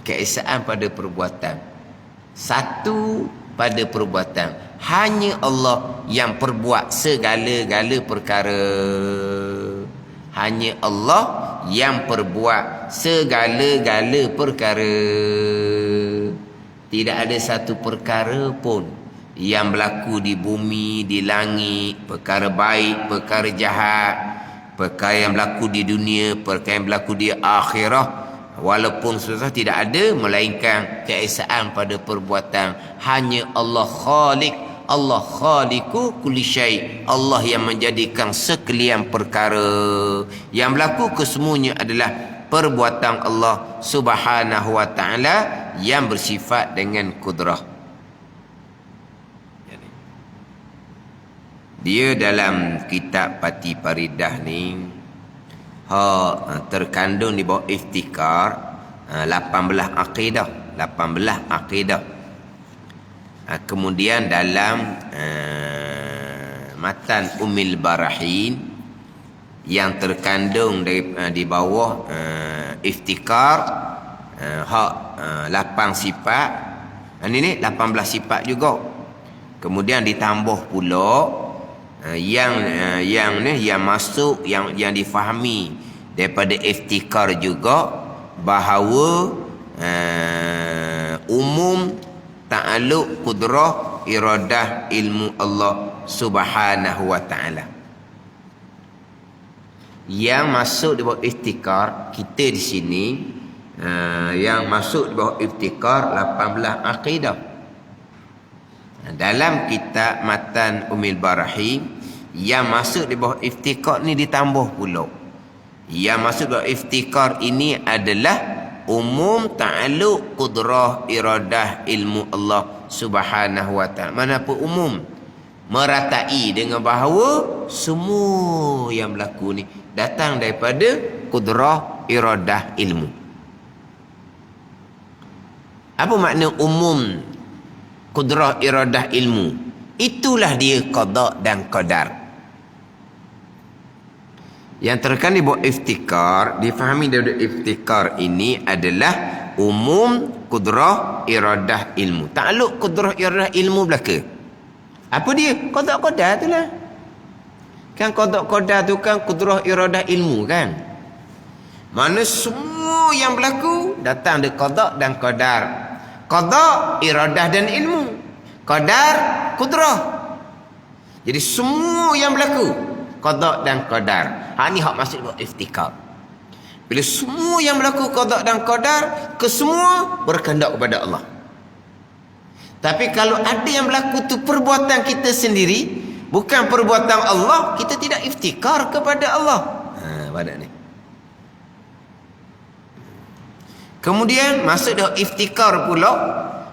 Keesaan pada perbuatan. Satu pada perbuatan. Hanya Allah yang perbuat segala-gala perkara. Hanya Allah yang perbuat segala-gala perkara. Tidak ada satu perkara pun yang berlaku di bumi, di langit, perkara baik, perkara jahat, perkara yang berlaku di dunia, perkara yang berlaku di akhirah, walaupun susah, tidak ada melainkan keesaan pada perbuatan. Hanya Allah Khaliq, Allah Khaliqu kulli syai', Allah yang menjadikan sekalian perkara. Yang berlaku kesemuanya adalah perbuatan Allah Subhanahu wa taala yang bersifat dengan kudrah. Dia dalam kitab Pati Paridah ni terkandung di bawah iftikar 18 akidah. Kemudian dalam matan Ummul Barahin yang terkandung di bawah iftikar 8 sifat. Ini 18 sifat juga. Kemudian ditambah pula yang masuk yang difahami daripada iftikar juga, bahawa umum ta'alluq qudrah iradah ilmu Allah Subhanahu wa taala. Yang masuk di bawah iftikar kita di sini, yang masuk di bawah iftikar 18 akidah. Dalam kitab matan Ummul Barahin yang masuk di bawah iftikar ni ditambah pula. Yang masuk di bawah iftikar ini adalah umum ta'alluq qudrah iradah ilmu Allah Subhanahu wa taala. Mana apa umum? Meratai dengan bahawa semua yang berlaku ni datang daripada qudrah iradah ilmu. Apa makna umum qudrah iradah ilmu? Itulah dia qada dan qadar. Yang terkandung di bawah iftikar, difahami daripada iftikar ini adalah umum qudrah iradah ilmu. Takluk qudrah iradah ilmu belaka. Apa dia? Qada qadar tu lah. Kan qada qadar tu kan qudrah iradah ilmu kan. Mana semua yang berlaku datang dari qada dan qadar. Qada iradah dan ilmu, qadar qudrah. Jadi semua yang berlaku qada dan qadar. Ni hak masuk buat iftikar. Bila semua yang berlaku qada dan qadar, kesemua berkehendak kepada Allah. Tapi kalau ada yang berlaku tu perbuatan kita sendiri, bukan perbuatan Allah, kita tidak iftikar kepada Allah. Pada ni. Kemudian masuk dalam iftikar pula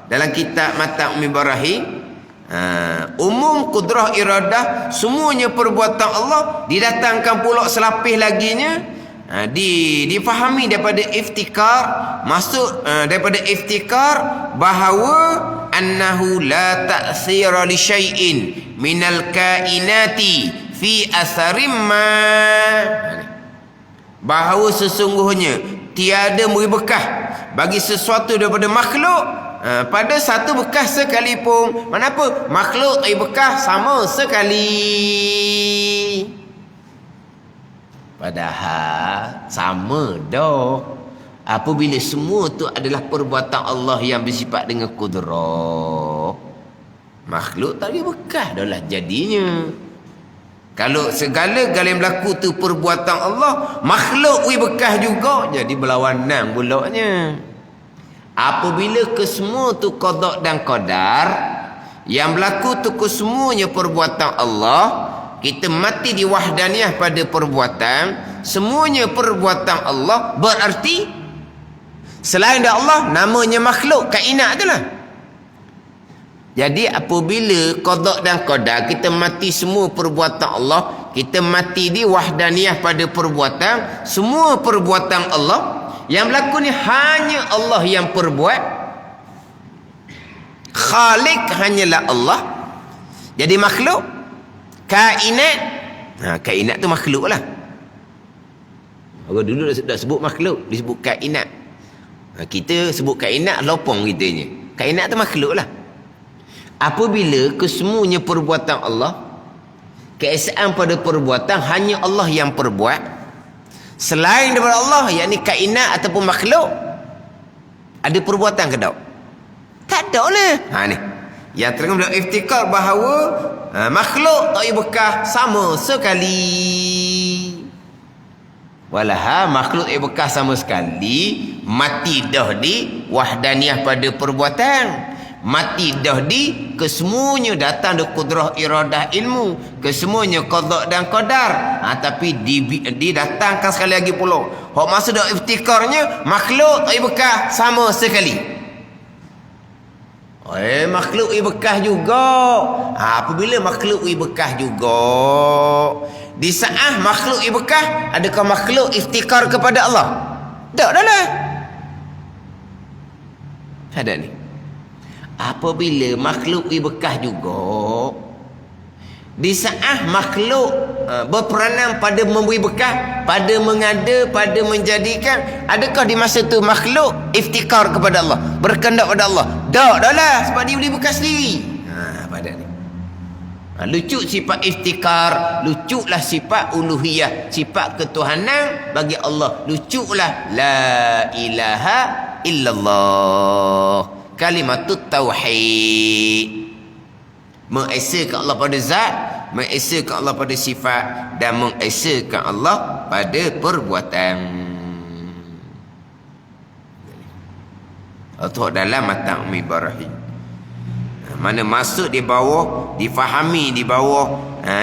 dalam kitab Matan Ummul Barahin, umum qudrah iradah semuanya perbuatan Allah, didatangkan pula selapis laginya difahami daripada iftikar, masuk daripada iftikar bahawa annahu la ta'thira li syai'in minal kainati fi atharim ma, bahawa sesungguhnya tiada memberi bekah bagi sesuatu daripada makhluk pada satu bekas sekalipun. Kenapa? Makhluk tak bekas sama sekali. Padahal sama dah. Apabila semua tu adalah perbuatan Allah yang bersifat dengan kudrah, makhluk tak ada bekas dah lah jadinya. Kalau segala-gala yang berlaku tu perbuatan Allah, makhluk bekas juga, jadi berlawanan bulaknya. Apabila kesemua tu qada dan qadar, yang berlaku tu kesemuanya perbuatan Allah, kita mati di wahdaniyah pada perbuatan, semuanya perbuatan Allah, berarti selain dari Allah namanya makhluk, kainat itulah. Jadi apabila qada dan qadar, kita mati semua perbuatan Allah, kita mati di wahdaniyah pada perbuatan, semua perbuatan Allah yang berlaku ni hanya Allah yang perbuat. Khalik hanyalah Allah. Jadi makhluk, kainat, kainat tu makhluk lah. Orang dulu dah sebut makhluk, disebut kainat. Kita sebut kainat lopong kitanya. Kainat tu makhluk lah. Apabila kesemuanya perbuatan Allah, keesaan pada perbuatan hanya Allah yang perbuat, selain daripada Allah, yakni kainat ataupun makhluk, ada perbuatan ke tak? Tak ada lah. Ni yang terang dah iftikar bahawa makhluk tak bekah sama sekali. Walaha makhluk bekah sama sekali, mati dah di wahdaniyah pada perbuatan, mati dah di kesemuanya datang dari kudrah iradah ilmu, kesemuanya qada dan qadar. Tapi didatangkan sekali lagi pula hak masa dah iftikarnya makhluk tak bekah sama sekali. Makhluk bekah juga. Apabila makhluk bekah juga, di saat makhluk bekah, adakah makhluk iftikar kepada Allah? Tak dah lah. Ada ni. Apabila makhluk bekah juga, di saat makhluk berperanan pada memberi bekah, pada mengada, pada menjadikan, adakah di masa tu makhluk iftikar kepada Allah, berkehendak pada Allah? Tak dah lah, sebab dia boleh bekah sendiri. Pada ni lucu sifat iftikar, luculah sifat uluhiyah, sifat ketuhanan bagi Allah, luculah la ilaha illallah, kalimatut tauhid, mengesakan Allah pada zat, mengesakan Allah pada sifat, dan mengesakan Allah pada perbuatan. Atau dalam matan Umi Ibrahim, mana masuk di bawah, difahami di bawah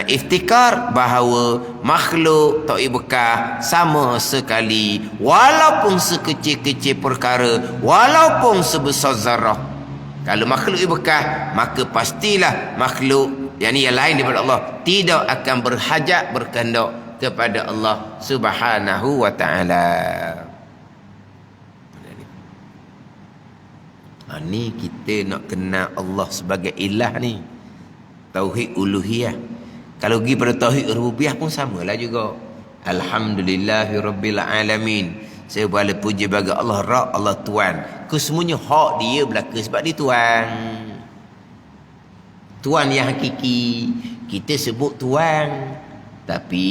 iftikar bahawa makhluk tak bekah sama sekali, walaupun sekecil-kecil perkara, walaupun sebesar zarah. Kalau makhluk bekah, maka pastilah makhluk yang lain daripada Allah tidak akan berhajat, berkehendak kepada Allah Subhanahu wa ta'ala. Ni kita nak kenal Allah sebagai ilah ni, tauhid uluhiyah. Kalau pergi pada tauhid rububiyah pun samalah juga. Alhamdulillahirabbil alamin, segala puji bagi Allah Rabb, Allah Tuhan. Kesemuanya hak dia belaka sebab dia Tuhan. Tuhan yang hakiki. Kita sebut Tuhan, tapi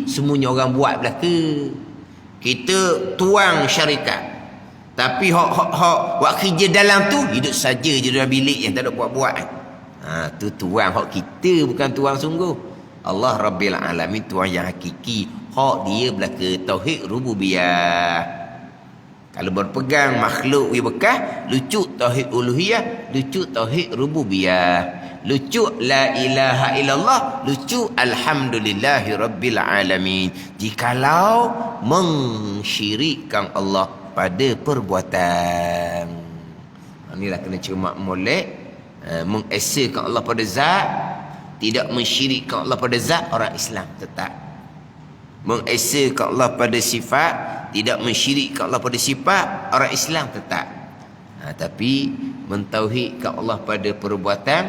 semuanya orang buat belaka. Kita tuang syarikat, tapi hak buat kerja dalam tu hidup saja je dalam bilik yang tak ada buat-buat. Tu tuang hak kita, bukan tuang sungguh. Allah Rabbil Alamin, Tuhan yang hakiki. Hak dia belaka tauhid rububiyah. Kalau berpegang makhluk bekah, lucu tauhid uluhiyah, lucu tauhid rububiyah, lucu la ilaha illallah, lucu alhamdulillahi rabbil alamin. Jikalau mensyirikkan Allah pada perbuatan, inilah kena cermat molek. Mengesakan Allah pada zat, tidak mensyirikkan Allah pada zat, orang Islam tetap. Mengesakan Allah pada sifat, tidak mensyirikkan Allah pada sifat, orang Islam tetap. Tapi mentauhidkan Allah pada perbuatan,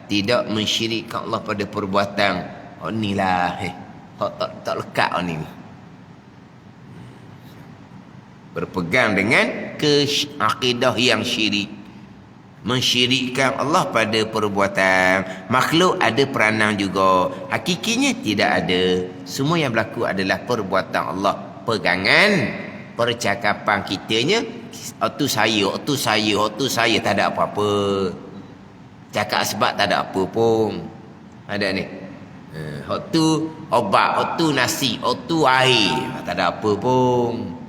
tidak mensyirikkan Allah pada perbuatan, inilah tak lekat ni. Berpegang dengan keakidah yang syirik, mensyirikkan Allah pada perbuatan. Makhluk ada peranan juga, hakikinya tidak ada. Semua yang berlaku adalah perbuatan Allah. Pegangan percakapan kitanya, tu saya, tak ada apa-apa. Cakap sebab tak ada apa pun. Ada ni, tu obat, tu nasi, tu air, tak ada apa pun.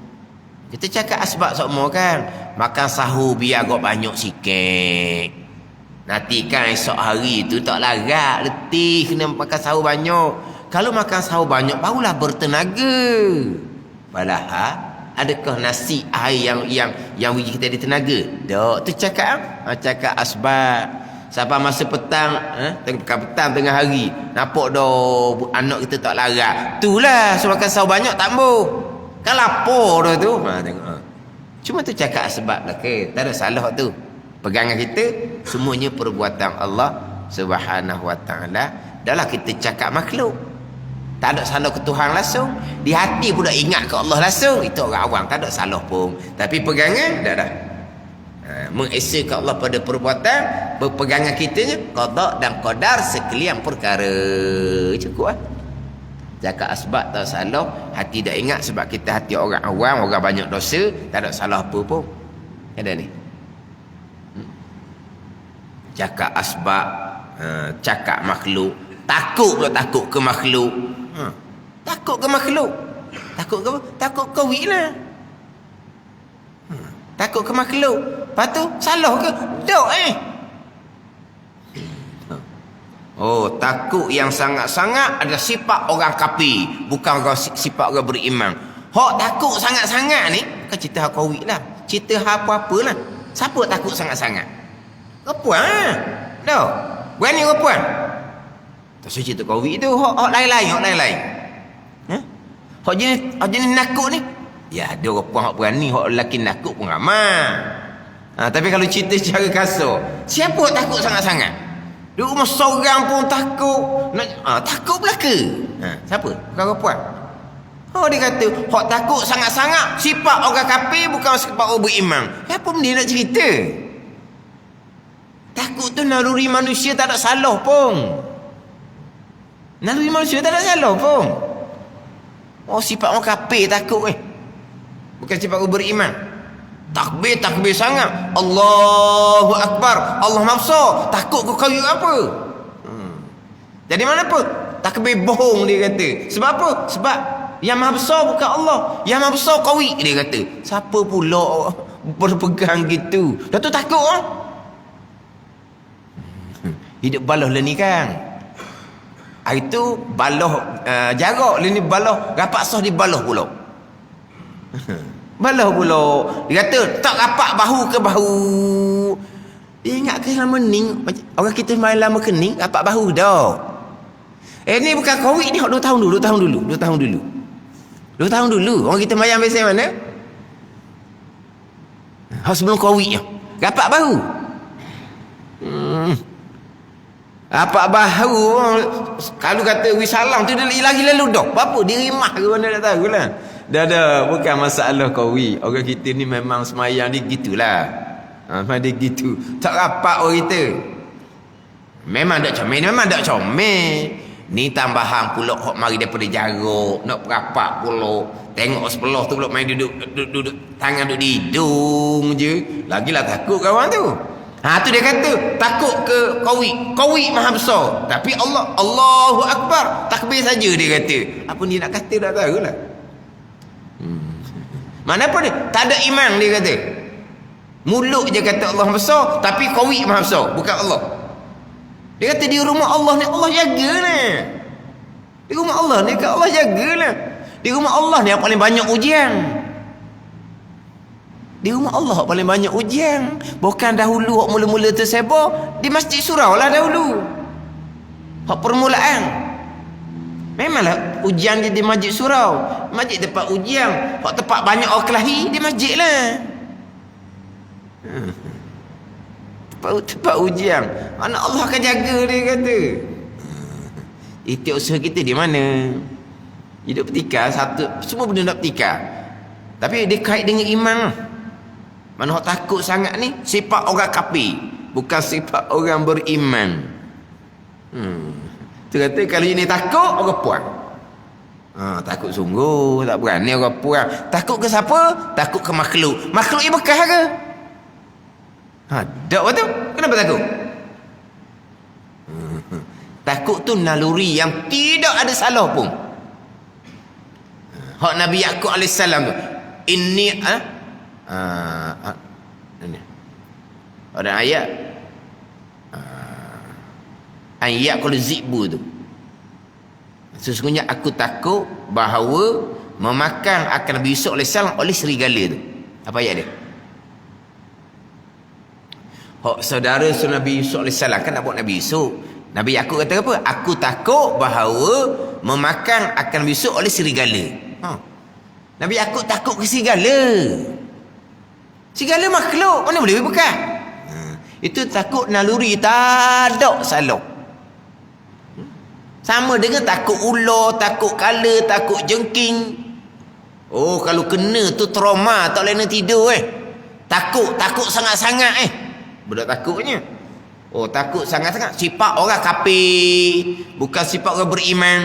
Kita cakap asbab semua kan. Makan sahur biar agak banyak sikit, nanti kan esok hari tu tak larat, letih, kena makan sahur banyak. Kalau makan sahur banyak barulah bertenaga. Balaha, adakah nasi air yang bagi kita ada tenaga? Tak, tu cakap asbab. Sampai masa petang, petang tengah hari, nampak dah anak kita tak larat, itulah so makan sahur banyak tak boleh. Kan lapar dah tu. Tengok. Cuma tu cakap sebab lah ke. Tak ada salah tu. Pegangan kita semuanya perbuatan Allah Subhanahu wa ta'ala. Dahlah kita cakap makhluk, tak ada salah ke Tuhan langsung. Di hati pun dah ingat ke Allah langsung. Itu orang awam, tak ada salah pun. Tapi pegangan dah. mengesakan Allah pada perbuatan, berpegangan kitanya qada dan qadar sekalian perkara. Cukup lah. Zakat asbab tak salah, hati dah ingat sebab kita hati orang awam, orang banyak dosa, tak ada salah apa pun. Ada ni. Cakap asbab, cakap makhluk, takut pula takut ke makhluk. Takut ke makhluk? Takut ke apa? Takut kawin lah. Takut ke makhluk. Lepas tu salah ke? Tak Oh, takut yang sangat-sangat ada sifat orang kafir, bukan orang sifat orang beriman. Hak takut sangat-sangat ni bukan cerita hak kawin lah, cerita apa-apa lah. Siapa takut sangat-sangat? Perempuan lah. Dah. Berani perempuan. Tak usah cerita kawin tu, hak lain-lain. Hak jenis nakut ni, ya ada perempuan hak berani, hak lelaki nakut pun ramai. Tapi kalau cerita secara kasar, siapa takut sangat-sangat? Di rumah seorang pun takut. Takut belaka. Siapa? Bukan perempuan. Dia kata hak takut sangat-sangat sifat orang kafir, bukan sifat orang beriman. Apa benda nak cerita? Takut tu naluri manusia, tak ada salah pun. Naluri manusia tak ada salah pun. Sifat orang kafir takut bukan sifat orang beriman. Takbir sangat. Allahu Akbar, Allah Maha Besar. Takut ke kayu apa? Jadi mana pun takbir bohong dia kata. Sebab apa? Sebab yang Maha Besar bukan Allah, yang Maha Besar kawi dia kata. Siapa pula berpegang gitu? Dah tu takut hidup baloh lah ni kan. Itu baloh jarak, ni baloh rapat sah di baloh pula. Baloh pula. Dia kata tak rapat bahu ke bahu. Dia ingat ke lama kening. Orang kita main lama kening rapat bahu dah. Ni bukan covid ni 2 tahun dulu. 2 tahun dulu. Orang kita mayang biasa mana? Sebelum covid je. Rapat bahu. Rapat bahu. Kalau kata wisalam tu dia lagi lalu dah. Apa? Dia rimah ke mana tak tahu lah. Dah, bukan masalah kawi. Orang kita ni memang semayang dia gitulah. Memang dia gitu. Tak rapat orang kita. Memang tak comel. Ni tambahan pula hok mari daripada jarak. Nak rapat pula. Tengok sebelah tu pula main duduk tangan duduk di hidung je. Lagilah takut kawan tu. Tu dia kata takut ke kawi Maha Besar. Tapi Allahu Akbar, takbir saja dia kata. Apa dia nak kata tak tahulah. Mana apa dia? Tak ada iman dia kata. Mulut je kata Allah besar, tapi kawi Maha Besar, bukan Allah. Dia kata di rumah Allah ni Allah jagalah. Di rumah Allah ni Allah jagalah. Di rumah Allah ni yang paling banyak ujian. Di rumah Allah paling banyak ujian. Bukan dahulu hak mula-mula tersebar di Masjid Surau lah dahulu. Hak permulaan. Memanglah ujian dia di Masjid Surau. Masjid tempat ujian. Hak tempat banyak orang kelahi di masjid lah. Tempat ujian. Anak Allah akan jaga dia kata. Ikhtiar usaha kita di mana? Hidup bertikar satu, semua benda nak bertikar. Tapi dia kait dengan iman. Mana hak takut sangat ni sifat orang kafir, bukan sifat orang beriman. Dia kata kalau ini takut orang puan. Takut sungguh, tak berani orang puan. Takut ke siapa? Takut ke makhluk. Makhluk ni bekas ke? Tak betul. Kenapa takut? Takut tu naluri yang tidak ada salah pun. Hak Nabi Yaqub AS tu. Ini ada ayat ayat kalau zibu tu. Sesungguhnya aku takut bahawa memakan akan Nabi Yusuf AS oleh serigala tu. Apa ayat dia? Saudara Nabi Yusuf AS kan nak buat Nabi Yusuf. Nabi Yaqub kata apa? Aku takut bahawa memakan akan Nabi Yusuf oleh serigala. Nabi Yaqub takut ke serigala. Serigala makhluk, mana boleh bekas? Itu takut naluri, tak ada salah. Sama dengan takut ular, takut kala, takut jengking. Kalau kena tu trauma, tak boleh nak tidur Takut sangat-sangat budak takutnya. Oh, takut sangat-sangat. Sifat orang kafir, bukan sifat orang beriman.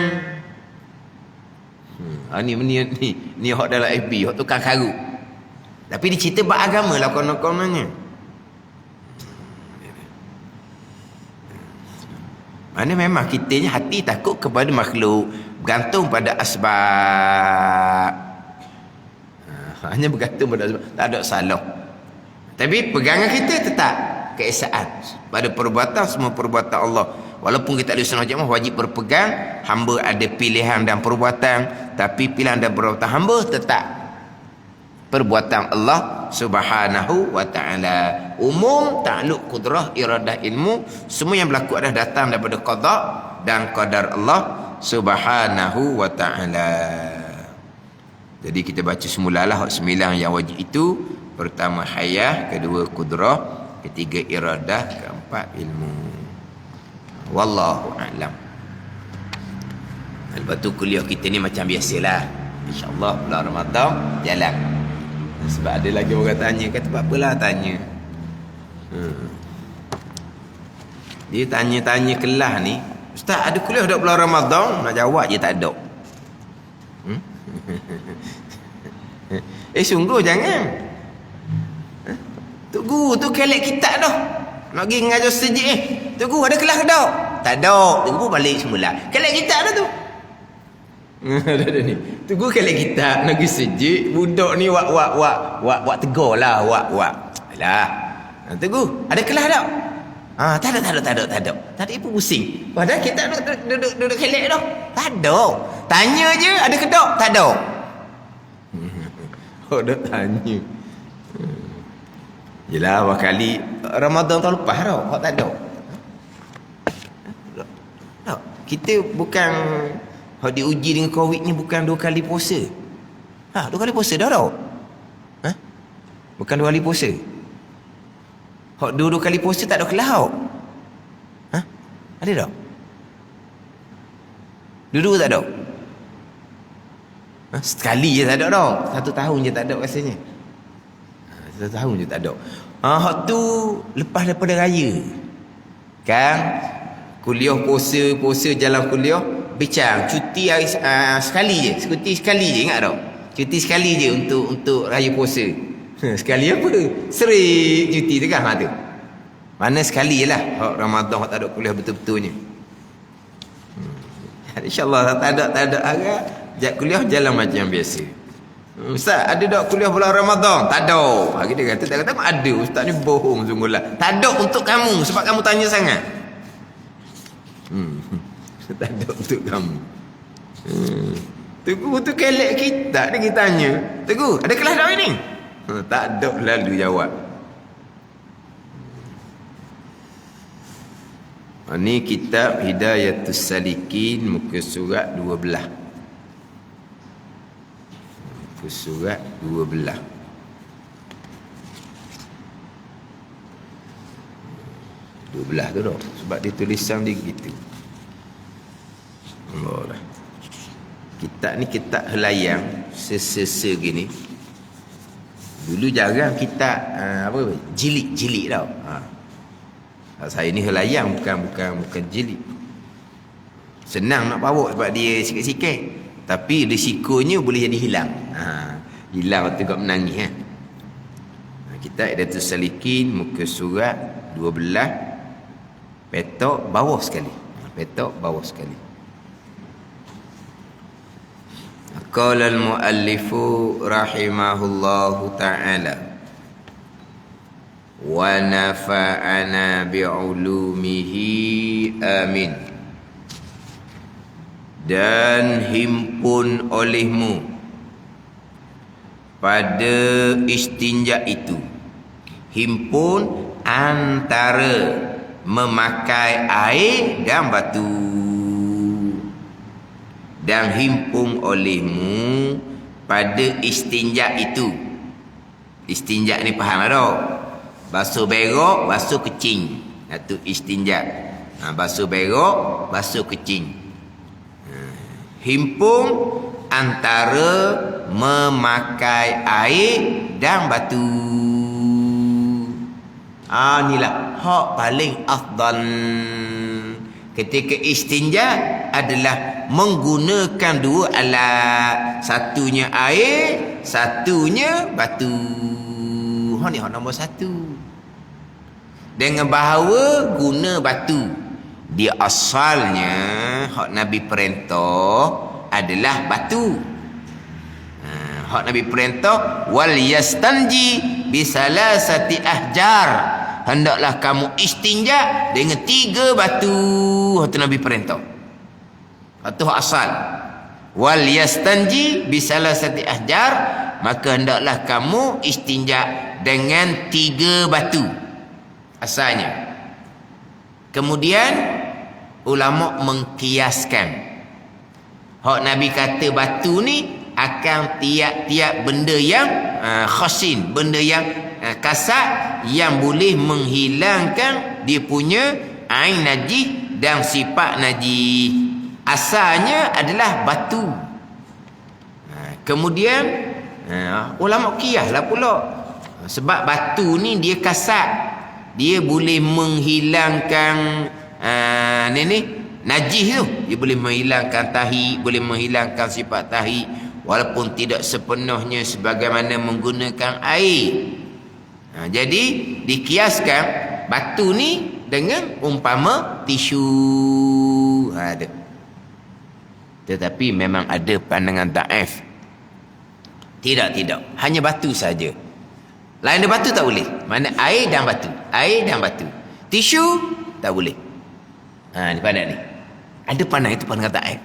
Ni hok dalam FB, hok tukang karut. Tapi dia cerita bab agama lah konon-kononnya. Mana memang kitanya hati takut kepada makhluk, bergantung pada asbab. Hanya bergantung pada asbab, tak ada salah. Tapi pegangan kita tetap keesaan pada perbuatan, semua perbuatan Allah. Walaupun kita ada sunnah jamaah, wajib berpegang. Hamba ada pilihan dan perbuatan, tapi pilihan dan perbuatan hamba tetap perbuatan Allah Subhanahu wa ta'ala. Umum, ta'alluq, qudrah, iradah, ilmu, semua yang berlaku adalah datang daripada qada dan qadar Allah Subhanahu wa ta'ala. Jadi kita baca semulalah 9 yang wajib itu. Pertama hayah, kedua qudrah, ketiga iradah, keempat ilmu. Wallahu a'lam. Lepas tu kuliah kita ni macam biasalah. InsyaAllah bulan Ramadan jalan. Sebab ada lagi orang tanya, kata apalah tanya. Dia tanya-tanya kelas ni, Ustaz ada kuliah dak bulan Ramadan? Nak jawab je tak ada. Sungguh jangan. Tok guru tu kelek kitab dah. Nak pergi ngajar sejik Tok guru ada kelas ke tak? Tak ada. Tok guru balik semula. Kelek kitab dah tu. Ada ni. Tok guru kelek kitab nak pergi sejik, budak ni wak tegur lah, wak. Alah. Tok guru ada kelas tak? Tak ada. Tak ada pun pusing. Padahal kita duduk kelek dah. Tak ada. Tanya je ada ke tak? Tak ada. Oh, dah tanya. Yelah, awal kali Ramadan tahun lepas tau. Hak tak ada. Tak. Kita bukan hak diuji dengan Covid ni bukan 2 kali puasa. 2 kali puasa dah tau. Bukan 2 kali puasa. Hak 2 kali puasa tak ada kelas tau. Ada tak? Dua-dua tak ada. Sekali je tak ada tau. 1 tahun je tak ada rasanya. 1 tahun je tak ada. Hak tu lepas daripada raya. Kan kuliah puasa jalan kuliah bincang cuti hari sekali je. Sekali je ingat tak? Cuti sekali je untuk raya puasa. Sekali apa? Serik cuti tu kan tu. Mana sekali je lah hak Ramadan hak tak ada kuliah betul-betulnya. InsyaAllah tak ada agak kuliah jalan macam biasa. Ustaz ada tak kuliah bulan Ramadan? Tak ada. Kita kata ada. Ustaz ni bohong sungguhlah. Tak ada untuk kamu sebab kamu tanya sangat. Tak ada untuk kamu. Teguh tu kelek kita dia tanya. Teguh ada kelas tak hari ni? Tak ada lalu jawab. Ini kitab Hidayatus Salikin muka surat 12. Surat 12. Tu dah. Sebab dia tulisan dia gitu. Allah lah. Kitab ni kitab helayang sese gini. Dulu jarang kitab jilid tau. Saya ni helayang bukan jilid. Senang nak bawa sebab dia sikit-sikit. Tapi risikonya boleh jadi hilang. Hilang waktu kau menangis. Kita Hidayatus Salikin muka surat 12 petok bawah sekali. Qala al-muallifu rahimahullahu ta'ala wa nafa'ana bi'ulumihi amin. Dan himpun olehmu pada istinja itu. Himpun antara memakai air dan batu. Dan himpun olehmu pada istinja itu. Istinja ni faham tak? Basuh berak, basuh kecing. Itu istinja. Basuh berak, basuh kecing. Himpun antara memakai air dan batu. Inilah hak paling afdal. Ketika istinja adalah menggunakan dua alat. Satunya air, satunya batu. Ni hak nombor satu. Dengan bahawa guna batu. Dia asalnya hak Nabi perintah adalah batu. Hak Nabi perintah wal yastanji bisalasati ahjar. Hendaklah kamu istinja dengan 3 batu. Hak Nabi perintah. Itu hak asal. Wal yastanji bisalasati ahjar, maka hendaklah kamu istinja dengan 3 batu. Asalnya. Kemudian ulama mengkiaskan. Hak Nabi kata batu ni akan tiap-tiap benda yang khasin, benda yang kasar, yang boleh menghilangkan dia punya ain najis dan sifat najis. Asalnya adalah batu. Kemudian ulama qiyaslah pula, sebab batu ni dia kasar, dia boleh menghilangkan najis tu. Dia boleh menghilangkan tahi, boleh menghilangkan sifat tahi, walaupun tidak sepenuhnya sebagaimana menggunakan air. Jadi dikiaskan batu ni dengan umpama tisu. Ada. Tetapi memang ada pandangan daif. Tidak. Hanya batu saja. Lain dari batu tak boleh. Mana air dan batu. Air dan batu. Tisu tak boleh. Ni pandang ni. Ada pandang itu pandangan daif.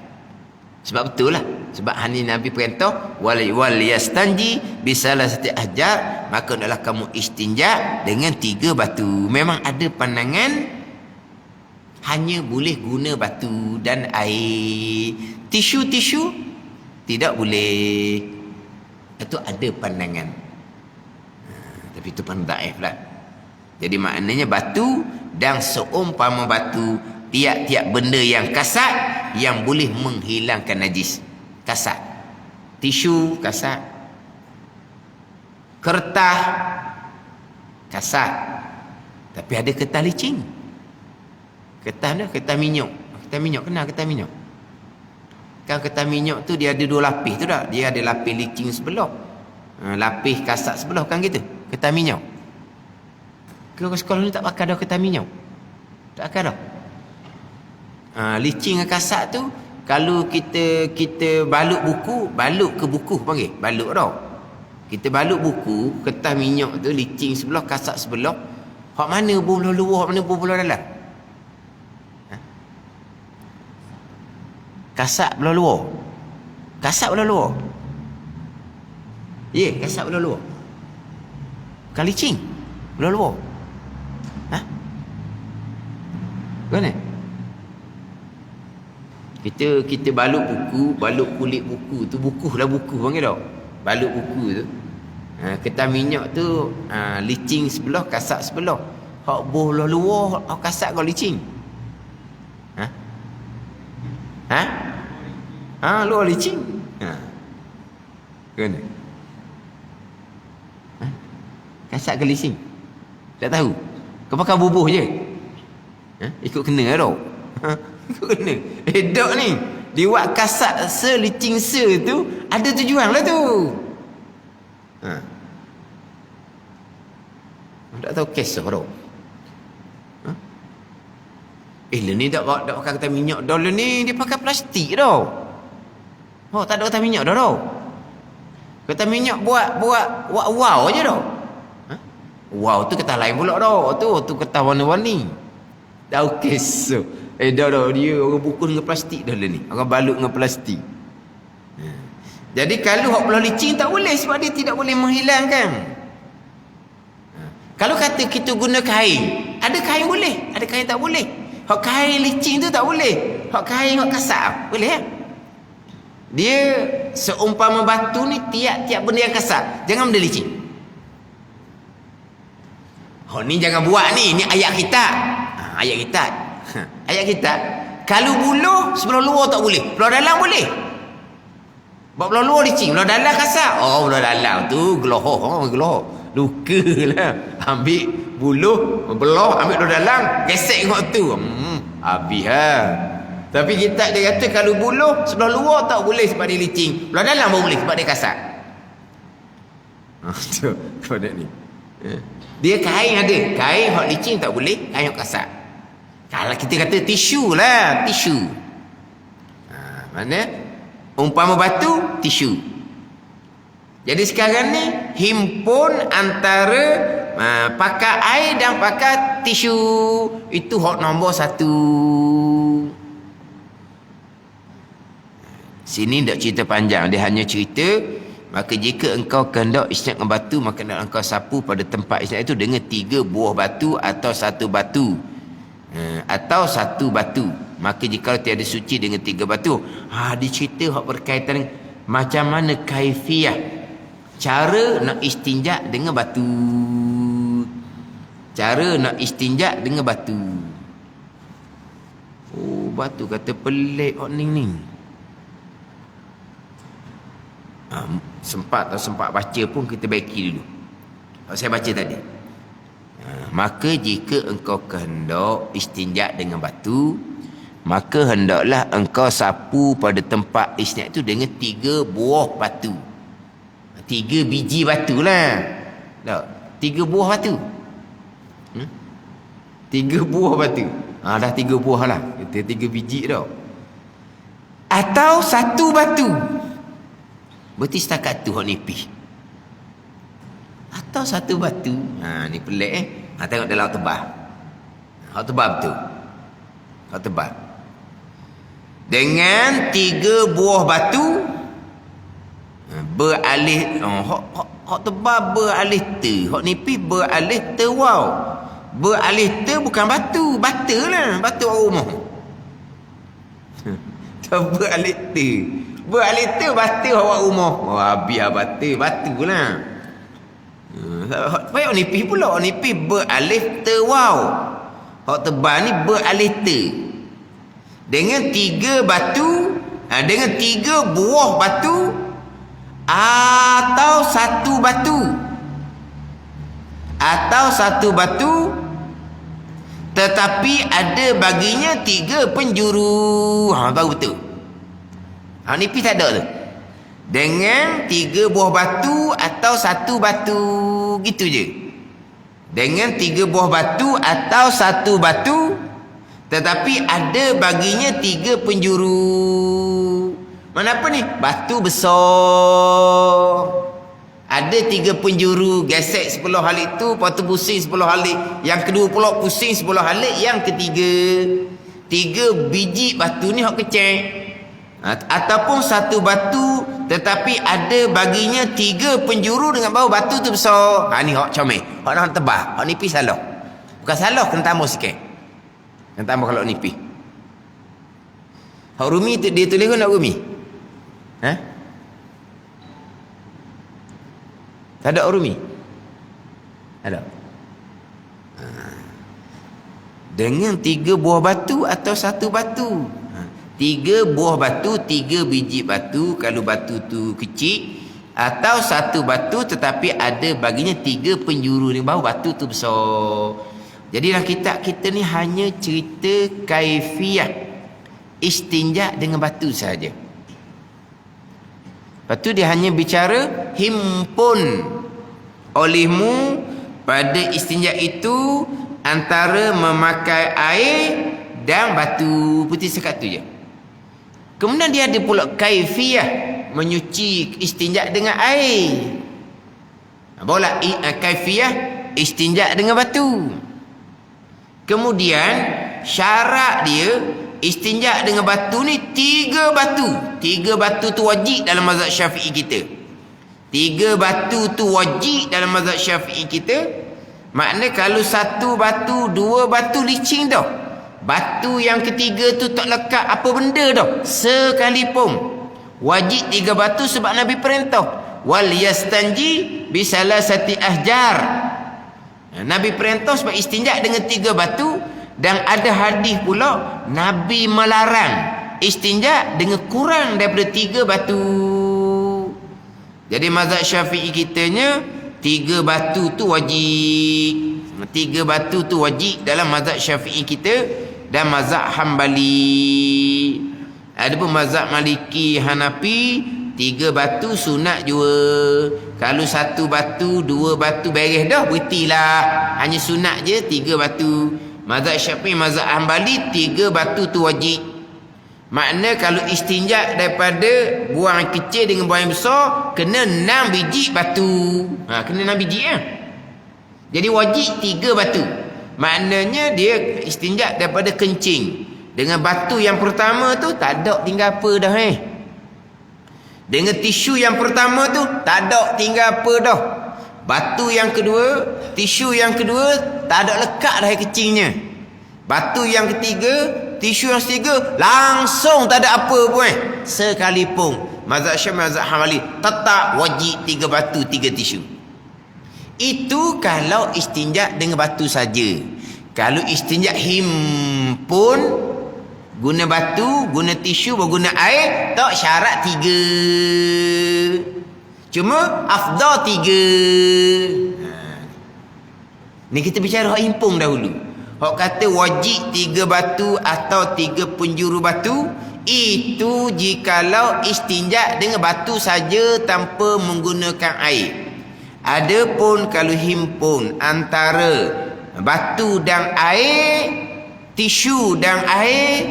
Sebab betul lah. Sebab hani Nabi perintah wal yastanji bisalasati ahjar, maka adalah kamu istinja dengan 3 batu. Memang ada pandangan hanya boleh guna batu dan air. Tisu tidak boleh. Itu ada pandangan. Tapi itu pandang daif lah. Jadi maknanya batu dan seumpama batu, tiap-tiap benda yang kasar yang boleh menghilangkan najis. Kasar. Tisu kasar. Kertas kasar. Tapi ada kertas licin. Kertas ni kertas minyak. Kertas minyak, kenal kertas minyak? Kan kertas minyak tu dia ada 2 lapis tu tak? Dia ada lapis licin sebelah, lapis kasar sebelah, kan gitu. Kertas minyak. Kau sekolah ni tak pakai dah kertas minyak? Tak pakai dah. Licin dengan kasar tu, kalau kita balut buku, balut ke buku panggil? Balut tau. Kita balut buku, kertas minyak tu licin sebelah, kasar sebelah. Hak mana bola luar, hak mana bola dalam? Kasar belah luar. Kasar belah luar. Kasar belah luar. Bukan licin belah luar. Mana? Kita balut buku, balut kulit buku tu, buku panggil tau. Balut buku tu. Kertas minyak tu licin sebelah, kasar sebelah. Hak bola luar, hak kasar kau licin. Luar licin. Kena. Kasar ke licin? Tak tahu. Kau pakai bubuh je. Ikut kena tau. Ikut kena. Dok ni dibuat kasar selicin tu ada tujuan lah tu. Tak tahu kisah tau. Ni tak pakai kertas minyak dah ni, dia pakai plastik tau. Tak ada kertas minyak dah tau. Kertas minyak buat wow aja tau. Wow tu kertas lain pula tau. Tu kertas warna-warni. Tahu kisah. Dah dia orang bungkus dengan plastik dah ni. Orang balut dengan plastik. Jadi kalau hak belah licin tak boleh, sebab dia tidak boleh menghilangkan. Kalau kata kita guna kain, ada kain boleh, ada kain tak boleh. Hak kain licin tu tak boleh. Hak kain hak kasar boleh ya? Dia seumpama batu ni, tiap-tiap benda yang kasar, jangan benda licin. Ni jangan buat ni ayat kitab. Ayat kitab. Ayat kitab. Kalau buluh sebelah luar tak boleh, sebelah dalam boleh. Belah luar licin, belah dalam kasar. Oh, belah dalam tu geloh. Luka lah. Ambil buluh, belah, ambil belah dalam, gesek tengok tu. Habis lah. Tapi kita dia kata kalau buluh sebelah luar tak boleh sebab dia licin. Belah dalam baru boleh sebab dia kasar. Tu pada ni. Dia kain ada. Kain hak licin tak boleh, kain hak kasar. Kalau kita kata tisu lah, tisu. Mana? Umpama batu, tisu. Jadi sekarang ni himpun antara pakai air dan pakai tisu. Itu hak nombor 1. Sini tak cerita panjang, dia hanya cerita maka jika engkau kehendak istinja dengan batu, maka nak engkau sapu pada tempat istinja itu dengan 3 buah batu atau 1 batu. Atau 1 batu. Maka jika tiada suci dengan 3 batu. Dia cerita hak berkaitan macam mana kaifiah cara nak istinja dengan batu. Cara nak istinja dengan batu. Oh, batu kata pelik hak ni. Sempat baca pun kita baiki dulu. Saya baca tadi. Maka jika engkau kehendak istinja dengan batu, maka hendaklah engkau sapu pada tempat istinja itu dengan 3 buah batu. 3 biji batu lah. Tak? 3 buah batu. 3 buah batu. Dah 3 buah lah. Kita 3 biji dah. Atau 1 batu. Berarti setakat tu hak nipis. Atau 1 batu. Ni pelik tengok dalam tebal. Hak tebal betul. Hak tebal. Dengan 3 buah batu beralih hak tebal beralih te. Hak nipis beralih te waw. Beralih te bukan batu, bata lah, batu rumah. Beralih te. Beralih te batu awak rumah. Habis batu lah. Baik nipis pula, nipis beralih te waw. Hak tebal ni beralih te. Dengan 3 batu, dengan 3 buah batu atau 1 batu. Atau 1 batu tetapi ada baginya 3 penjuru. Baru betul. Nipis tak ada tu. Dengan 3 buah batu atau 1 batu. Gitu je. Dengan 3 buah batu atau 1 batu tetapi ada baginya 3 penjuru. Mana apa ni? Batu besar. Ada 3 penjuru. Gesek sebelah halik tu, lepas tu pusing sebelah halik. Yang kedua pula pusing sebelah halik. Yang ketiga 3 biji batu ni hak kecil. Ataupun 1 batu tetapi ada baginya 3 penjuru dengan bau batu tu besar. Ni hak comel. Hak nak tebal. Hak nipis salah. Bukan salah, kena tambah sikit. Kena tambah kalau nipis. Hak rumi tu dia tulis ke nak rumi? Tak ada rumi? Ada. Dengan 3 buah batu atau 1 batu. 3 buah batu, 3 biji batu kalau batu tu kecil, atau 1 batu tetapi ada baginya 3 penjuru ni bau batu tu besar. Jadi dalam kitab kita ni hanya cerita kaifiah istinja dengan batu saja. Lepas tu dia hanya bicara himpun olehmu pada istinja itu antara memakai air dan batu. Putih sekat tu je. Kemudian dia ada pula kaifiah menyuci istinja dengan air. Barulah kaifiah istinja dengan batu. Kemudian syarat dia istinja dengan batu ni 3 batu. 3 batu tu wajib dalam mazhab Syafi'i kita. 3 batu tu wajib dalam mazhab Syafi'i kita. Maknanya kalau 1 batu, 2 batu licin dah. Batu yang ketiga tu tak lekat apa benda dah. Sekalipun. Wajib 3 batu sebab Nabi perintah. Wal yastanji bisalasati ahjar. Nabi perintah sebab istinja dengan 3 batu. Dan ada hadis pula Nabi melarang istinja dengan kurang daripada 3 batu. Jadi mazhab Syafi'i kitanya 3 batu tu wajib. 3 batu tu wajib dalam mazhab Syafi'i kita dan mazhab Hambali. Adapun mazhab Maliki, Hanafi 3 batu sunat jua. Kalau 1 batu, 2 batu beres dah, berhentilah. Hanya sunat je 3 batu. Mazhab Syafi'i, mazhab Hambali 3 batu tu wajib. Makna kalau istinja daripada buang yang kecil dengan buang yang besar, kena 6 biji batu. Kena 6 biji Jadi wajib 3 batu. Maknanya dia istinja daripada kencing. Dengan batu yang pertama tu tak ada tinggal apa dah Dengan tisu yang pertama tu tak ada tinggal apa dah. Batu yang kedua, tisu yang kedua tak ada lekat dah kencingnya. Batu yang ketiga, tisu yang ketiga langsung tak ada apa pun sekalipun. Mazhab Syafi'i, mazhab Hambali tetap wajib 3 batu, 3 tisu. Itu kalau istinja dengan batu saja. Kalau istinja himpun, guna batu, guna tisu, guna air, tak syarat 3. Cuma afdal 3. Ni kita bicara hak himpun dahulu. Hak kata wajib 3 batu atau 3 penjuru batu, itu jikalau istinja dengan batu saja tanpa menggunakan air. Adapun kalau himpun antara batu dan air, tisu dan air,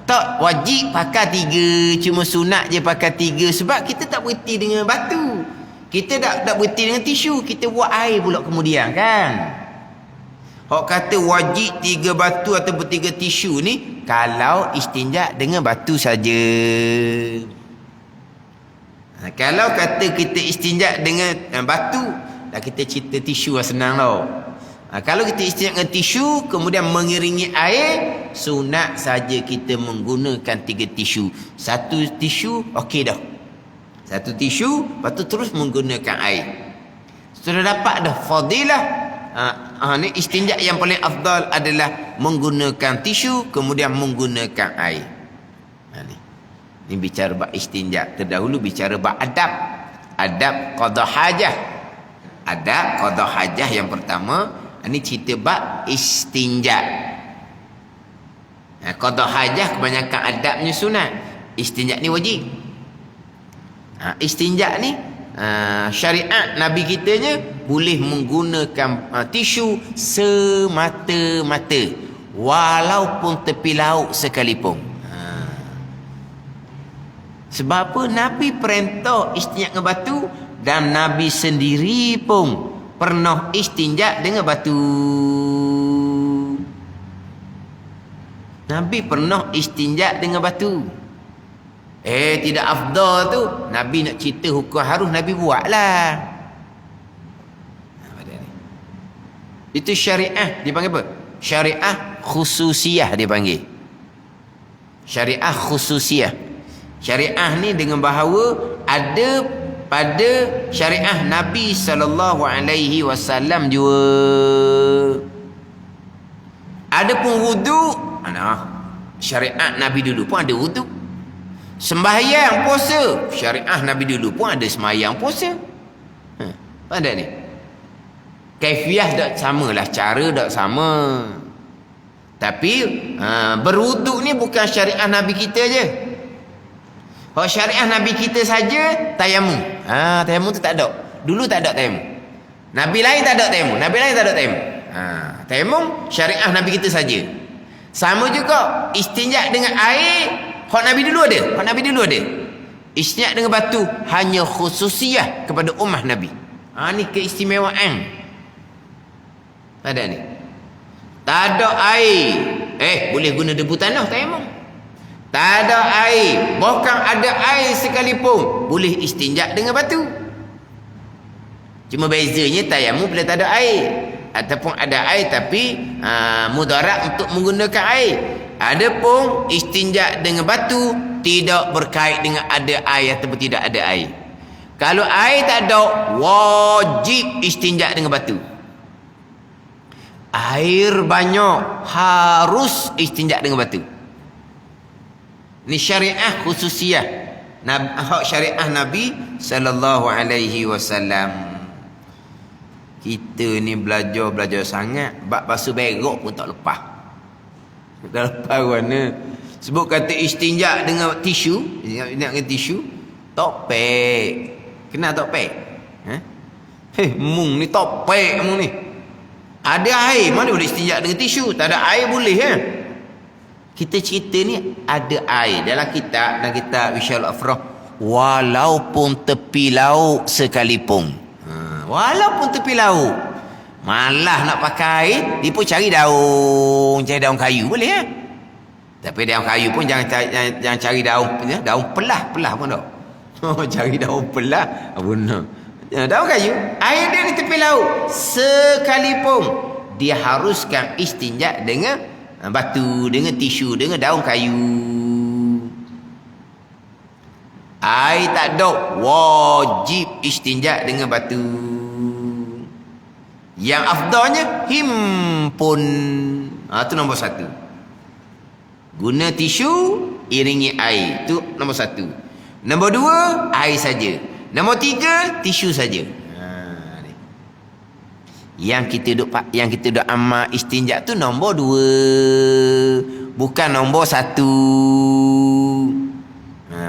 tak wajib pakai 3, cuma sunat je pakai 3. Sebab kita tak berhenti dengan batu, kita tak berhenti dengan tisu, kita buat air pula kemudian kan. Hak kata wajib 3 batu atau 3 tisu ni kalau istinja dengan batu saja. Kalau kata kita istinja dengan batu, dah kita cerita tisu lah, senang tau. Kalau kita istinja dengan tisu kemudian mengiringi air, sunat saja kita menggunakan 3 tisu. 1 tisu okey dah. 1 tisu, lepas tu terus menggunakan air. Sudah dapat dah fadilah. Ni istinja yang paling afdal adalah menggunakan tisu kemudian menggunakan air. Ni bicara bab istinja. Terdahulu bicara bab adab. Adab qada hajah. Adab qada hajah yang pertama. Ni cerita bab istinja. Qada hajah kebanyakan adabnya sunat. Istinja ni wajib. Istinja ni syariat Nabi kitanya boleh menggunakan tisu semata-mata walaupun tepi laut sekalipun. Sebab apa? Nabi perintah istinja dengan batu dan Nabi sendiri pun pernah istinja dengan batu. Nabi pernah istinja dengan batu. Tidak afdal tu, Nabi nak cerita hukum harus Nabi buatlah. Itu syariah dipanggil apa? Syariah khususiyah dipanggil. Syariah khususiyah. Syariah ni dengan bahawa ada pada syariah Nabi SAW juga. Adapun wudu, syariat Nabi dulu pun ada wudu. Sembahyang puasa, syariah Nabi dulu pun ada sembahyang puasa. Ada ni. Kaifiah tak samalah, cara tak sama. Tapi berwuduk ni bukan syariah Nabi kita je. Kalau syariah Nabi kita saja tayamum. Tayamum tu tak ada. Dulu tak ada tayamum. Nabi lain tak ada tayamum. Nabi lain tak ada tayamum. Tayamum syariah Nabi kita saja. Sama juga istinja dengan air. Hak Nabi dulu ada. Hak Nabi dulu ada. Istinja dengan batu hanya khususiyah kepada ummah Nabi. Ni keistimewaan. Tak ada ni. Tak ada air. Boleh guna debu tanah tayamum. Tak ada air. Bahkan ada air sekalipun boleh istinja dengan batu. Cuma bezanya tayamum bila tak ada air. Ataupun ada air tapi mudarat untuk menggunakan air. Adapun istinja dengan batu tidak berkait dengan ada air ataupun tidak ada air. Kalau air tak ada, wajib istinja dengan batu. Air banyak, harus istinja dengan batu. Ni syariah khususiyah. hak syariah Nabi sallallahu alaihi wasallam. Kita ni belajar sangat, bab basuh berok pun tak lepas. Tak lepas mana. Sebut kata istinja dengan tisu, dengan tisu, topek. Kenal topek? Mung ni topek mung ni. Ada air, mana boleh istinja dengan tisu? Tak ada air boleh Kita cerita ni ada air dalam kitab, dan kitab Wisyal Afrah, walaupun tepi laut sekalipun. Walaupun tepi laut, malah nak pakai air, dia pun cari daun kayu boleh Tapi daun kayu pun jangan cari daun pelah pun tak. Cari daun pelah benar. Daun kayu, air dia di tepi laut sekalipun, dia haruskan istinja dengan batu, dengan tisu, dengan daun kayu. Air tak ada, wajib istinja dengan batu. Yang afdalnya himpun. Itu nombor 1. Guna tisu, iringi air. Itu nombor 1. Nombor 2, air saja. Nombor 3, tisu saja. Yang kita duk amal istinja tu nombor 2, bukan nombor 1.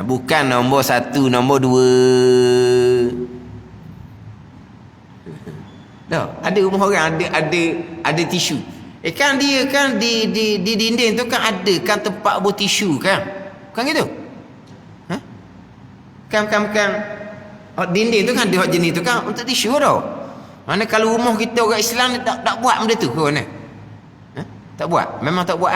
Bukan nombor 1, nombor 2. Ada rumah orang ada tisu. Kan dia kan di dinding tu kan ada kan tempat buat tisu kan? Bukan gitu? Kan dinding tu kan dia jenis tu kan untuk tisu tau. Mana kalau rumah kita orang Islam ni tak buat benda tu ke mana? Tak buat. Memang tak buat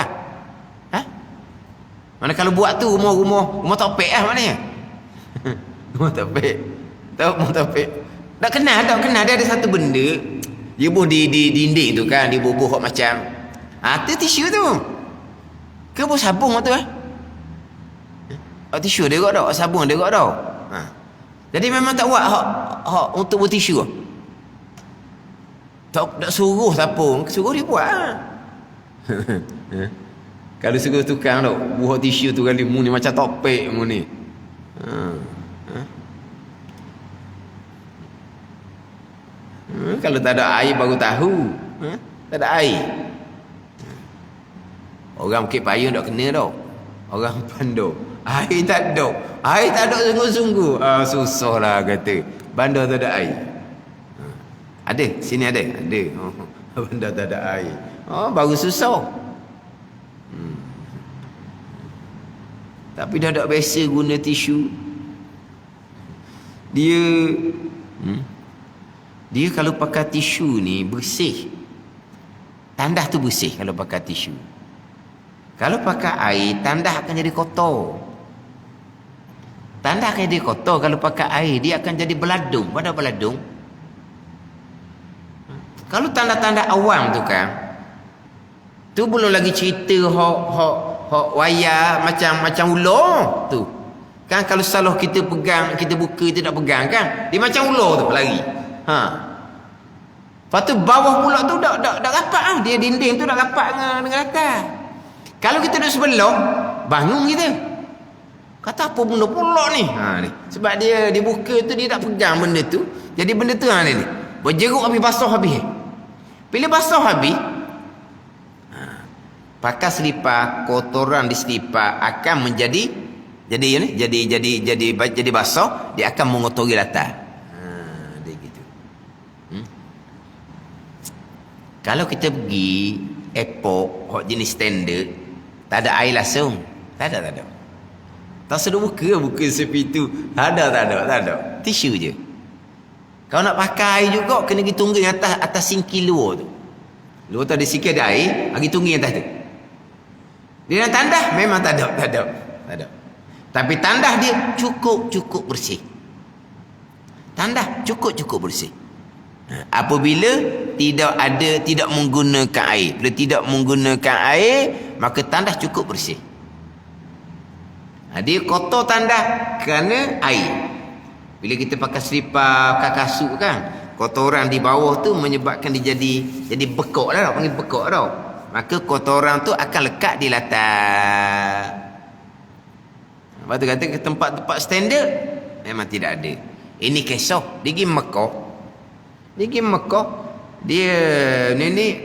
Mana kalau buat tu rumah topek maknanya. Rumah topek. Tahu rumah topek. Tak kenal dia ada satu benda. Dia buh di dinding tu kan, dia bubuh macam tu tisu tu. Ke buh sabung tu tisu dia kot dah, sabun dia kot dah. Jadi memang tak buat hak untuk buat tisu. Tak suruh sabun, suruh dia buat. Kalau suruh tukang tu buat tisu tu kali mu ni macam topek mu ni. Kalau tak ada air baru tahu. Tak ada air. Orang Bukit Payung tak kena tau. Orang Bandar air tak ada. Air tak ada sungguh-sungguh. Susahlah kata. Bandar tak ada air. Ada, sini ada. Ada. Bandar tak ada air. Baru susah. Tapi dah tak biasa guna tisu. Dia kalau pakai tisu ni bersih. Tandas tu bersih kalau pakai tisu. Kalau pakai air, tandas akan jadi kotor. Tandas akan jadi kotor kalau pakai air. Dia akan jadi beladung. Pada beladung. Kalau tanda-tanda awam tu kan, tu belum lagi cerita hok wayar macam ular tu. Kan kalau salah kita pegang, kita buka, kita tak pegang kan, dia macam ular tu lari. Lepas tu bawah pula tu dak rapat dia dinding tu dak rapat dengan atas. Kalau kita duduk sebelah, bangun kita. Kata apa benda pula ni? Ni. Sebab dia buka tu dia tak pegang benda tu. Jadi benda tu ni. Berjeruk habis basah habis. Bila basah habis, pakai selipar, kotoran di selipar akan menjadi jadi basah, dia akan mengotori latar. Dia gitu. Kalau kita pergi airport hot jenis standard, tak ada air langsung. Tak ada. Tak sedar buka sepi tu. Tak ada. Tisu je. Kalau nak pakai air juga kena pergi tunggu atas sinki luar tu. Luar tu ada sinki ada air, pergi tunggu atas tu. Dia nak tandas memang tak ada. Tapi tandas dia cukup bersih. Tandas cukup bersih. Apabila tidak menggunakan air. Bila tidak menggunakan air, maka tandas cukup bersih. Dia kotor tandas kerana air. Bila kita pakai selipar, pakai kasut kan, kotoran di bawah tu menyebabkan dia jadi bekak lah, panggil bekak tau. Maka kotoran tu akan lekat di latar. Lepas tu kata ke tempat-tempat standard memang tidak ada. Ini kisah dia pergi Mekah. Dia pergi Mekah, dia ni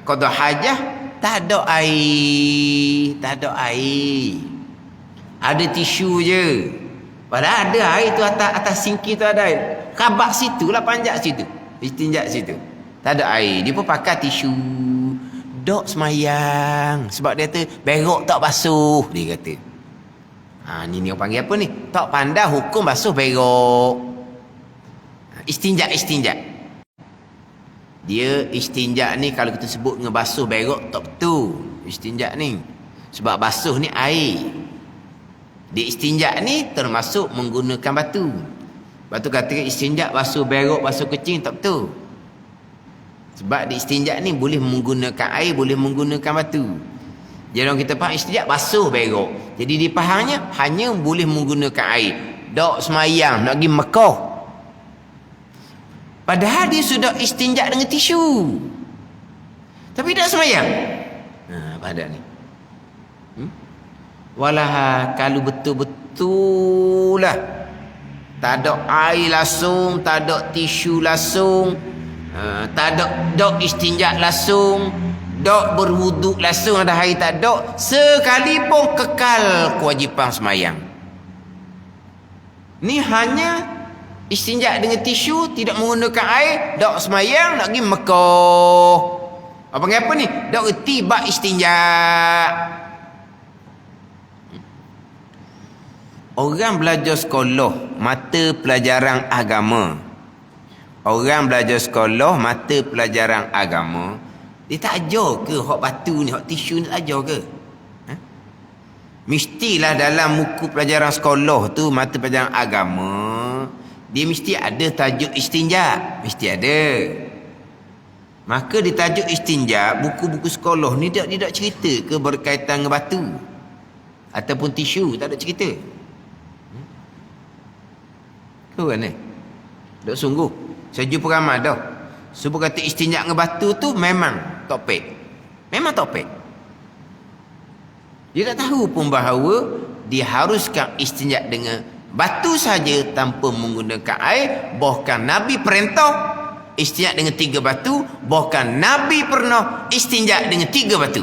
qada hajah, tak ada air, tak ada air. Ada tisu je. Padahal ada air tu atas sinki tu ada air. Kabak situ lah, panjat situ. Istinjak situ. Tak ada air. Dia pun pakai tisu. Dok semayang. Sebab dia kata, berok tak basuh. Dia kata. Ni orang panggil apa ni? Tak pandai hukum basuh berok. Istinjak. Dia istinjak ni kalau kita sebut ngebasuh berok tak betul. Istinjak ni. Sebab basuh ni air. Dia istinjak ni termasuk menggunakan batu. Batu kata istinjak basuh berok, basuh kecing tak betul. Sebab di istinjak ni boleh menggunakan air, boleh menggunakan batu. Jadi orang kita faham istinjak basuh berok. Jadi dipahamnya hanya boleh menggunakan air. Dok semayang nak pergi Mekah. Padahal dia sudah istinjak dengan tisu. Tapi tak semayang. Pada ni. Walah kalau betul-betul lah tak ada air langsung, tak ada tisu langsung, tak ada dok istinjak langsung, dok berwuduk langsung, ada air tak ada, sekalipun kekal kewajipan semayang. Ni hanya istinjak dengan tisu, tidak menggunakan air, dok semayang nak pergi Mekah. Apa panggil apa ni? Dok reti bab istinjak. Orang belajar sekolah mata pelajaran agama. Orang belajar sekolah mata pelajaran agama, dia tak ajar ke hak batu ni, hak tisu ni tak ajar ke? Mestilah dalam buku pelajaran sekolah tu, mata pelajaran agama, dia mesti ada tajuk istinja. Mesti ada. Maka di tajuk istinja, buku-buku sekolah ni tidak cerita ke berkaitan dengan batu ataupun tisu, tak ada cerita. Tu kan ni. Tak sungguh. Saya jumpa ramai dah. Sebab kata istinjak dengan batu tu memang topik. Memang topik. Dia tak tahu pun bahawa diharuskan istinjak dengan batu saja tanpa menggunakan air. Bahkan Nabi perintah istinjak dengan 3 batu. Bahkan Nabi pernah istinjak dengan 3 batu.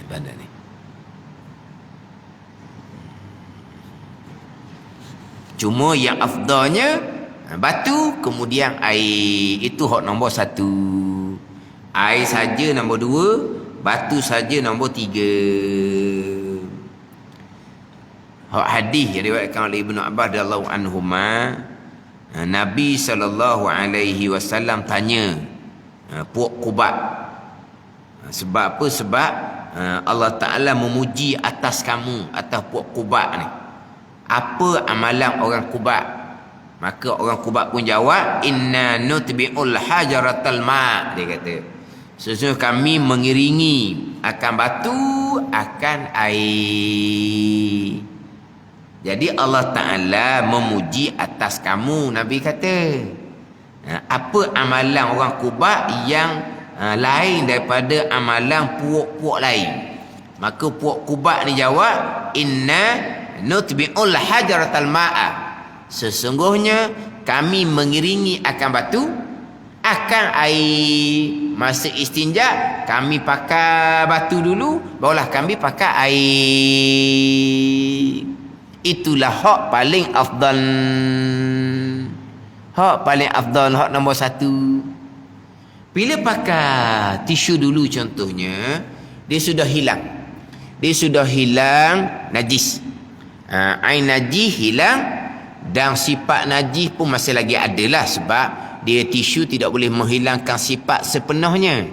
Bandar ni. Cuma yang afdalnya batu kemudian air. Itu hak nombor 1. Air saja nombor 2, batu saja nombor 3. Hak hadis yang diriwayatkan oleh Ibnu Abbas radhiyallahu anhuma, Nabi SAW tanya puak Quba. Sebab apa? Sebab Allah Ta'ala memuji atas kamu, atas puak Quba ni. Apa amalan orang Quba? Maka orang Quba pun jawab, inna nutbi'ul hajaratal ma'. Dia kata, sesungguhnya kami mengiringi akan batu, akan air. Jadi Allah Ta'ala memuji atas kamu. Nabi kata, apa amalan orang Quba yang lain daripada amalan puak-puak lain? Maka puak Quba ni jawab, inna nutbi'ul hajaratal ma'a. Sesungguhnya kami mengiringi akan batu, akan air. Masa istinja kami pakai batu dulu, barulah kami pakai air. Itulah hak paling afdal. Hak paling afdal, hak nombor 1. Bila pakai tisu dulu contohnya, dia sudah hilang. Dia sudah hilang najis. Air najis hilang dan sifat najis pun masih lagi adalah, sebab dia tisu tidak boleh menghilangkan sifat sepenuhnya.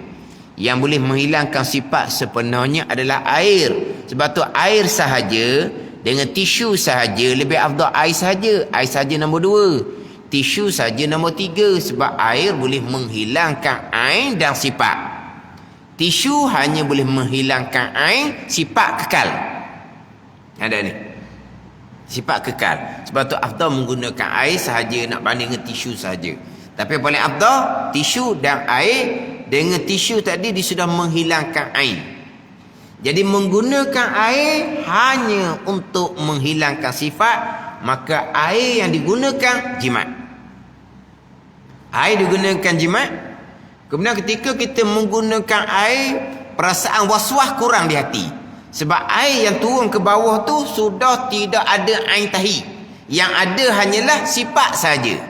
Yang boleh menghilangkan sifat sepenuhnya adalah air. Sebab tu air sahaja dengan tisu sahaja lebih afdal air sahaja. Air sahaja nombor 2, tisu sahaja nombor 3. Sebab air boleh menghilangkan air dan sifat. Tisu hanya boleh menghilangkan air, sifat kekal. Ada ni, sifat kekal. Sebab tu afdal menggunakan air sahaja nak banding dengan tisu sahaja. Tapi paling afdal tisu dan air. Dengan tisu tadi dia sudah menghilangkan air. Jadi menggunakan air hanya untuk menghilangkan sifat, maka air yang digunakan jimat. Air digunakan jimat. Kemudian ketika kita menggunakan air, perasaan was-was kurang di hati. Sebab air yang turun ke bawah tu sudah tidak ada ain tahi. Yang ada hanyalah sifat saja.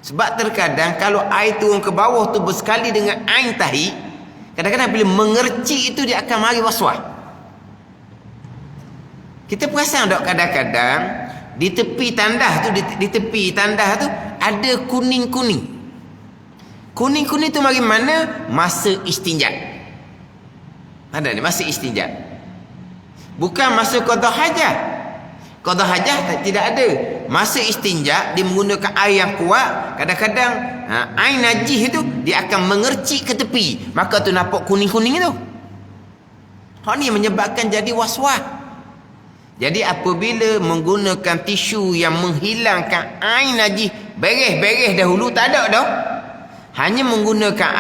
Sebab terkadang kalau air turun ke bawah tu bersekali dengan ain tahi, kadang-kadang bila mengercik itu dia akan mari was-was. Kita perasan tak kadang-kadang di tepi tandah tu, di tepi tandah tu ada kuning-kuning. Kuning-kuning tu mari mana? Masa istinja. Ada ni masa istinja. Bukan masa qada hajat. Qada hajat tidak ada. Masa istinja dia menggunakan air yang kuat, kadang-kadang air najis itu dia akan mengercik ke tepi, maka tu nampak kuning-kuning itu. Hal ni menyebabkan jadi was-was. Jadi apabila menggunakan tisu yang menghilangkan air najis, beres-beres dahulu tak ada dah. Hanya menggunakan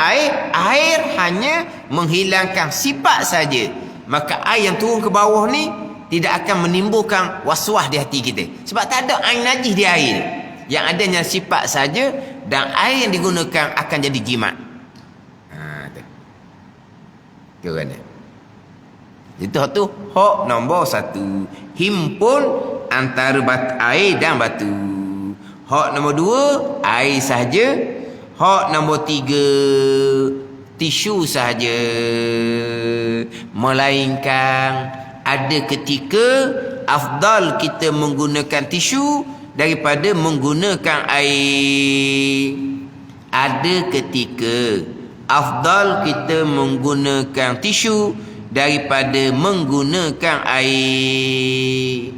air hanya menghilangkan sifat saja. Maka air yang turun ke bawah ni tidak akan menimbulkan was-was di hati kita. Sebab tak ada air najis di air. Yang adanya sifat saja, dan air yang digunakan akan jadi jimat. Tu kan? Itu tu hak nombor 1. Himpun antara air dan batu. Hak nombor 2, air sahaja. Hak nombor 3, tisu sahaja. Melainkan ada ketika afdal kita menggunakan tisu daripada menggunakan air. Ada ketika afdal kita menggunakan tisu daripada menggunakan air.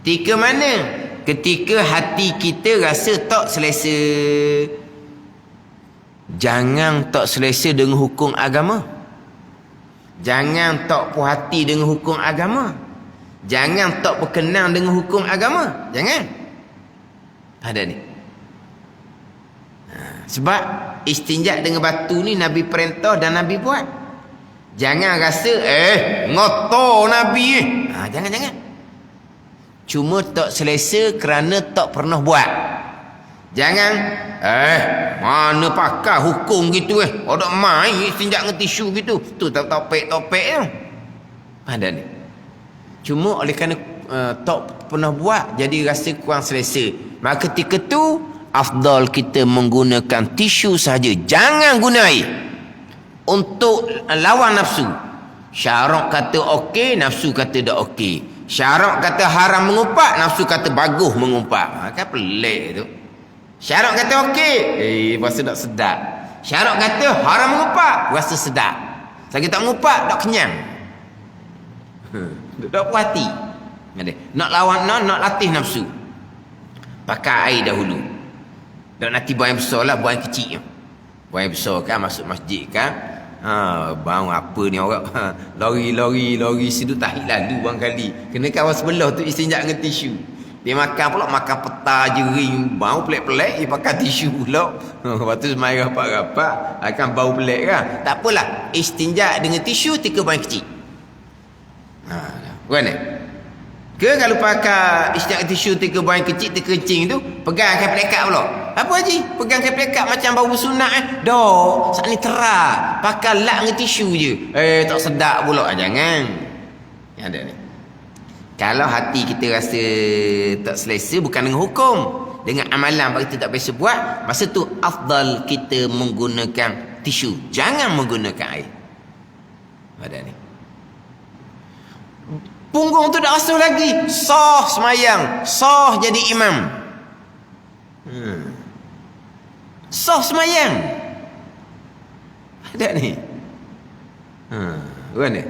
Ketika mana? Ketika hati kita rasa tak selesa. Jangan tak selesa dengan hukum agama. Jangan tak puas hati dengan hukum agama. Jangan tak berkenan dengan hukum agama. Jangan. Ada ni. Sebab istinja dengan batu ni Nabi perintah dan Nabi buat. Jangan rasa ngotor Nabi jangan. Cuma tak selesa kerana tak pernah buat. Jangan mana pakar hukum gitu Ada main istinja dengan tisu gitu. Tu topek tu. Ada ni. Cuma oleh kerana tak pernah buat, jadi rasa kurang selesa. Maka ketika tu afdal kita menggunakan tisu saja. Jangan guna air untuk lawan nafsu. Syarak kata okey, nafsu kata tak okey. Syarak kata haram mengumpat, nafsu kata bagus mengumpat. Kan pelik tu. Syarak kata okey, rasa tak sedap. Syarak kata haram mengumpat, rasa sedap. Lagi tak mengumpat, tak kenyang. Tak puas hati. Nak lawan, nak latih nafsu. Pakai air dahulu. Tak nanti buang yang besar lah, buang yang kecil. Buang yang besar kan, masuk masjid kan. Bang apa ni orang. Lori situ tahik lalu bang kali. Kena kawan sebelah tu istinja dengan tisu. Dia makan pula, makan peta jering. Bau pelik-pelik, dia pakai tisu pula. Lepas tu semai rapat-rapat, akan bau pelik kan. Tak apalah, istinja dengan tisu 3 buang kecil. Bukan ni? Ke kalau pakai istinja tisu 3 buang kecil, terkencing tu, pegang kain pelekat pula. Apa Haji? Pegang kain pelekat macam bau sunat Dok, saat ni terah. Pakai lak dengan tisu je. Tak sedap pula. Jangan. Yang ada ni. Kalau hati kita rasa tak selesa, bukan dengan hukum, dengan amalan kita tak biasa buat, masa tu afdal kita menggunakan tisu. Jangan menggunakan air. Ada ni. Punggung tu dah asuh lagi, sah semayang, sah jadi imam. Sah semayang. Ada ni. Bukan ni?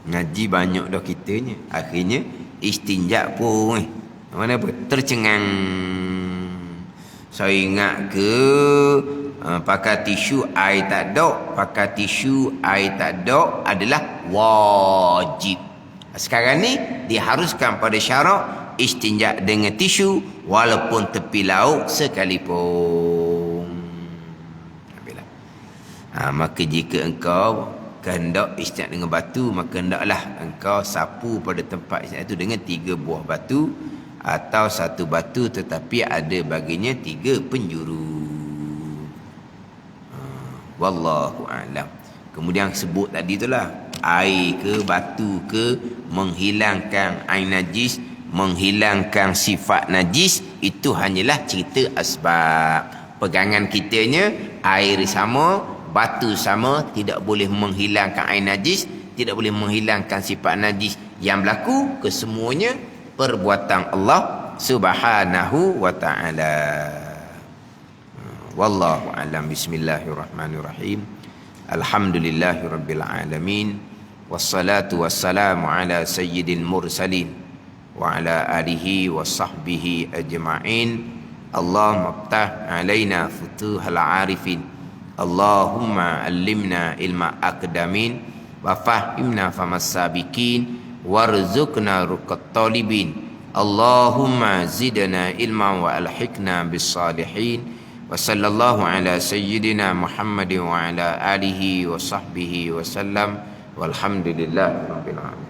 Ngaji banyak dah kitanya. Akhirnya istinja pun mana apa? Tercengang. Saya ingat ke pakai tisu air tak ada, pakai tisu air tak ada adalah wajib. Sekarang ni diharuskan pada syarak istinja dengan tisu walaupun tepi laut sekalipun. Maka jika engkau kehendak istinja dengan batu, maka hendaklah engkau sapu pada tempat istinja itu dengan 3 buah batu, atau 1 batu tetapi ada baginya 3 penjuru. Wallahu a'lam. Kemudian sebut tadi itulah, air ke batu ke menghilangkan air najis, menghilangkan sifat najis, itu hanyalah cerita asbab. Pegangan kitanya, air sama, batu sama, tidak boleh menghilangkan air najis, tidak boleh menghilangkan sifat najis. Yang berlaku kesemuanya perbuatan Allah Subhanahu wa ta'ala. Wallahu a'lam. Bismillahirrahmanirrahim. Alhamdulillahirabbil alamin. Wassalatu wassalamu ala sayyidil mursalin wa ala alihi wa sahbihi ajma'in. Allahumma ftah alaina futuhal arifin. Allahumma allimna ilma aqdamin wa fahimna famas sabiqin warzuqna ruqat talibin. Allahumma zidna ilma wa alhiqna bis salihin. Wa sallallahu ala sayyidina Muhammadin wa ala alihi wa sahbihi wa sallam. Walhamdulillah rabbil alamin.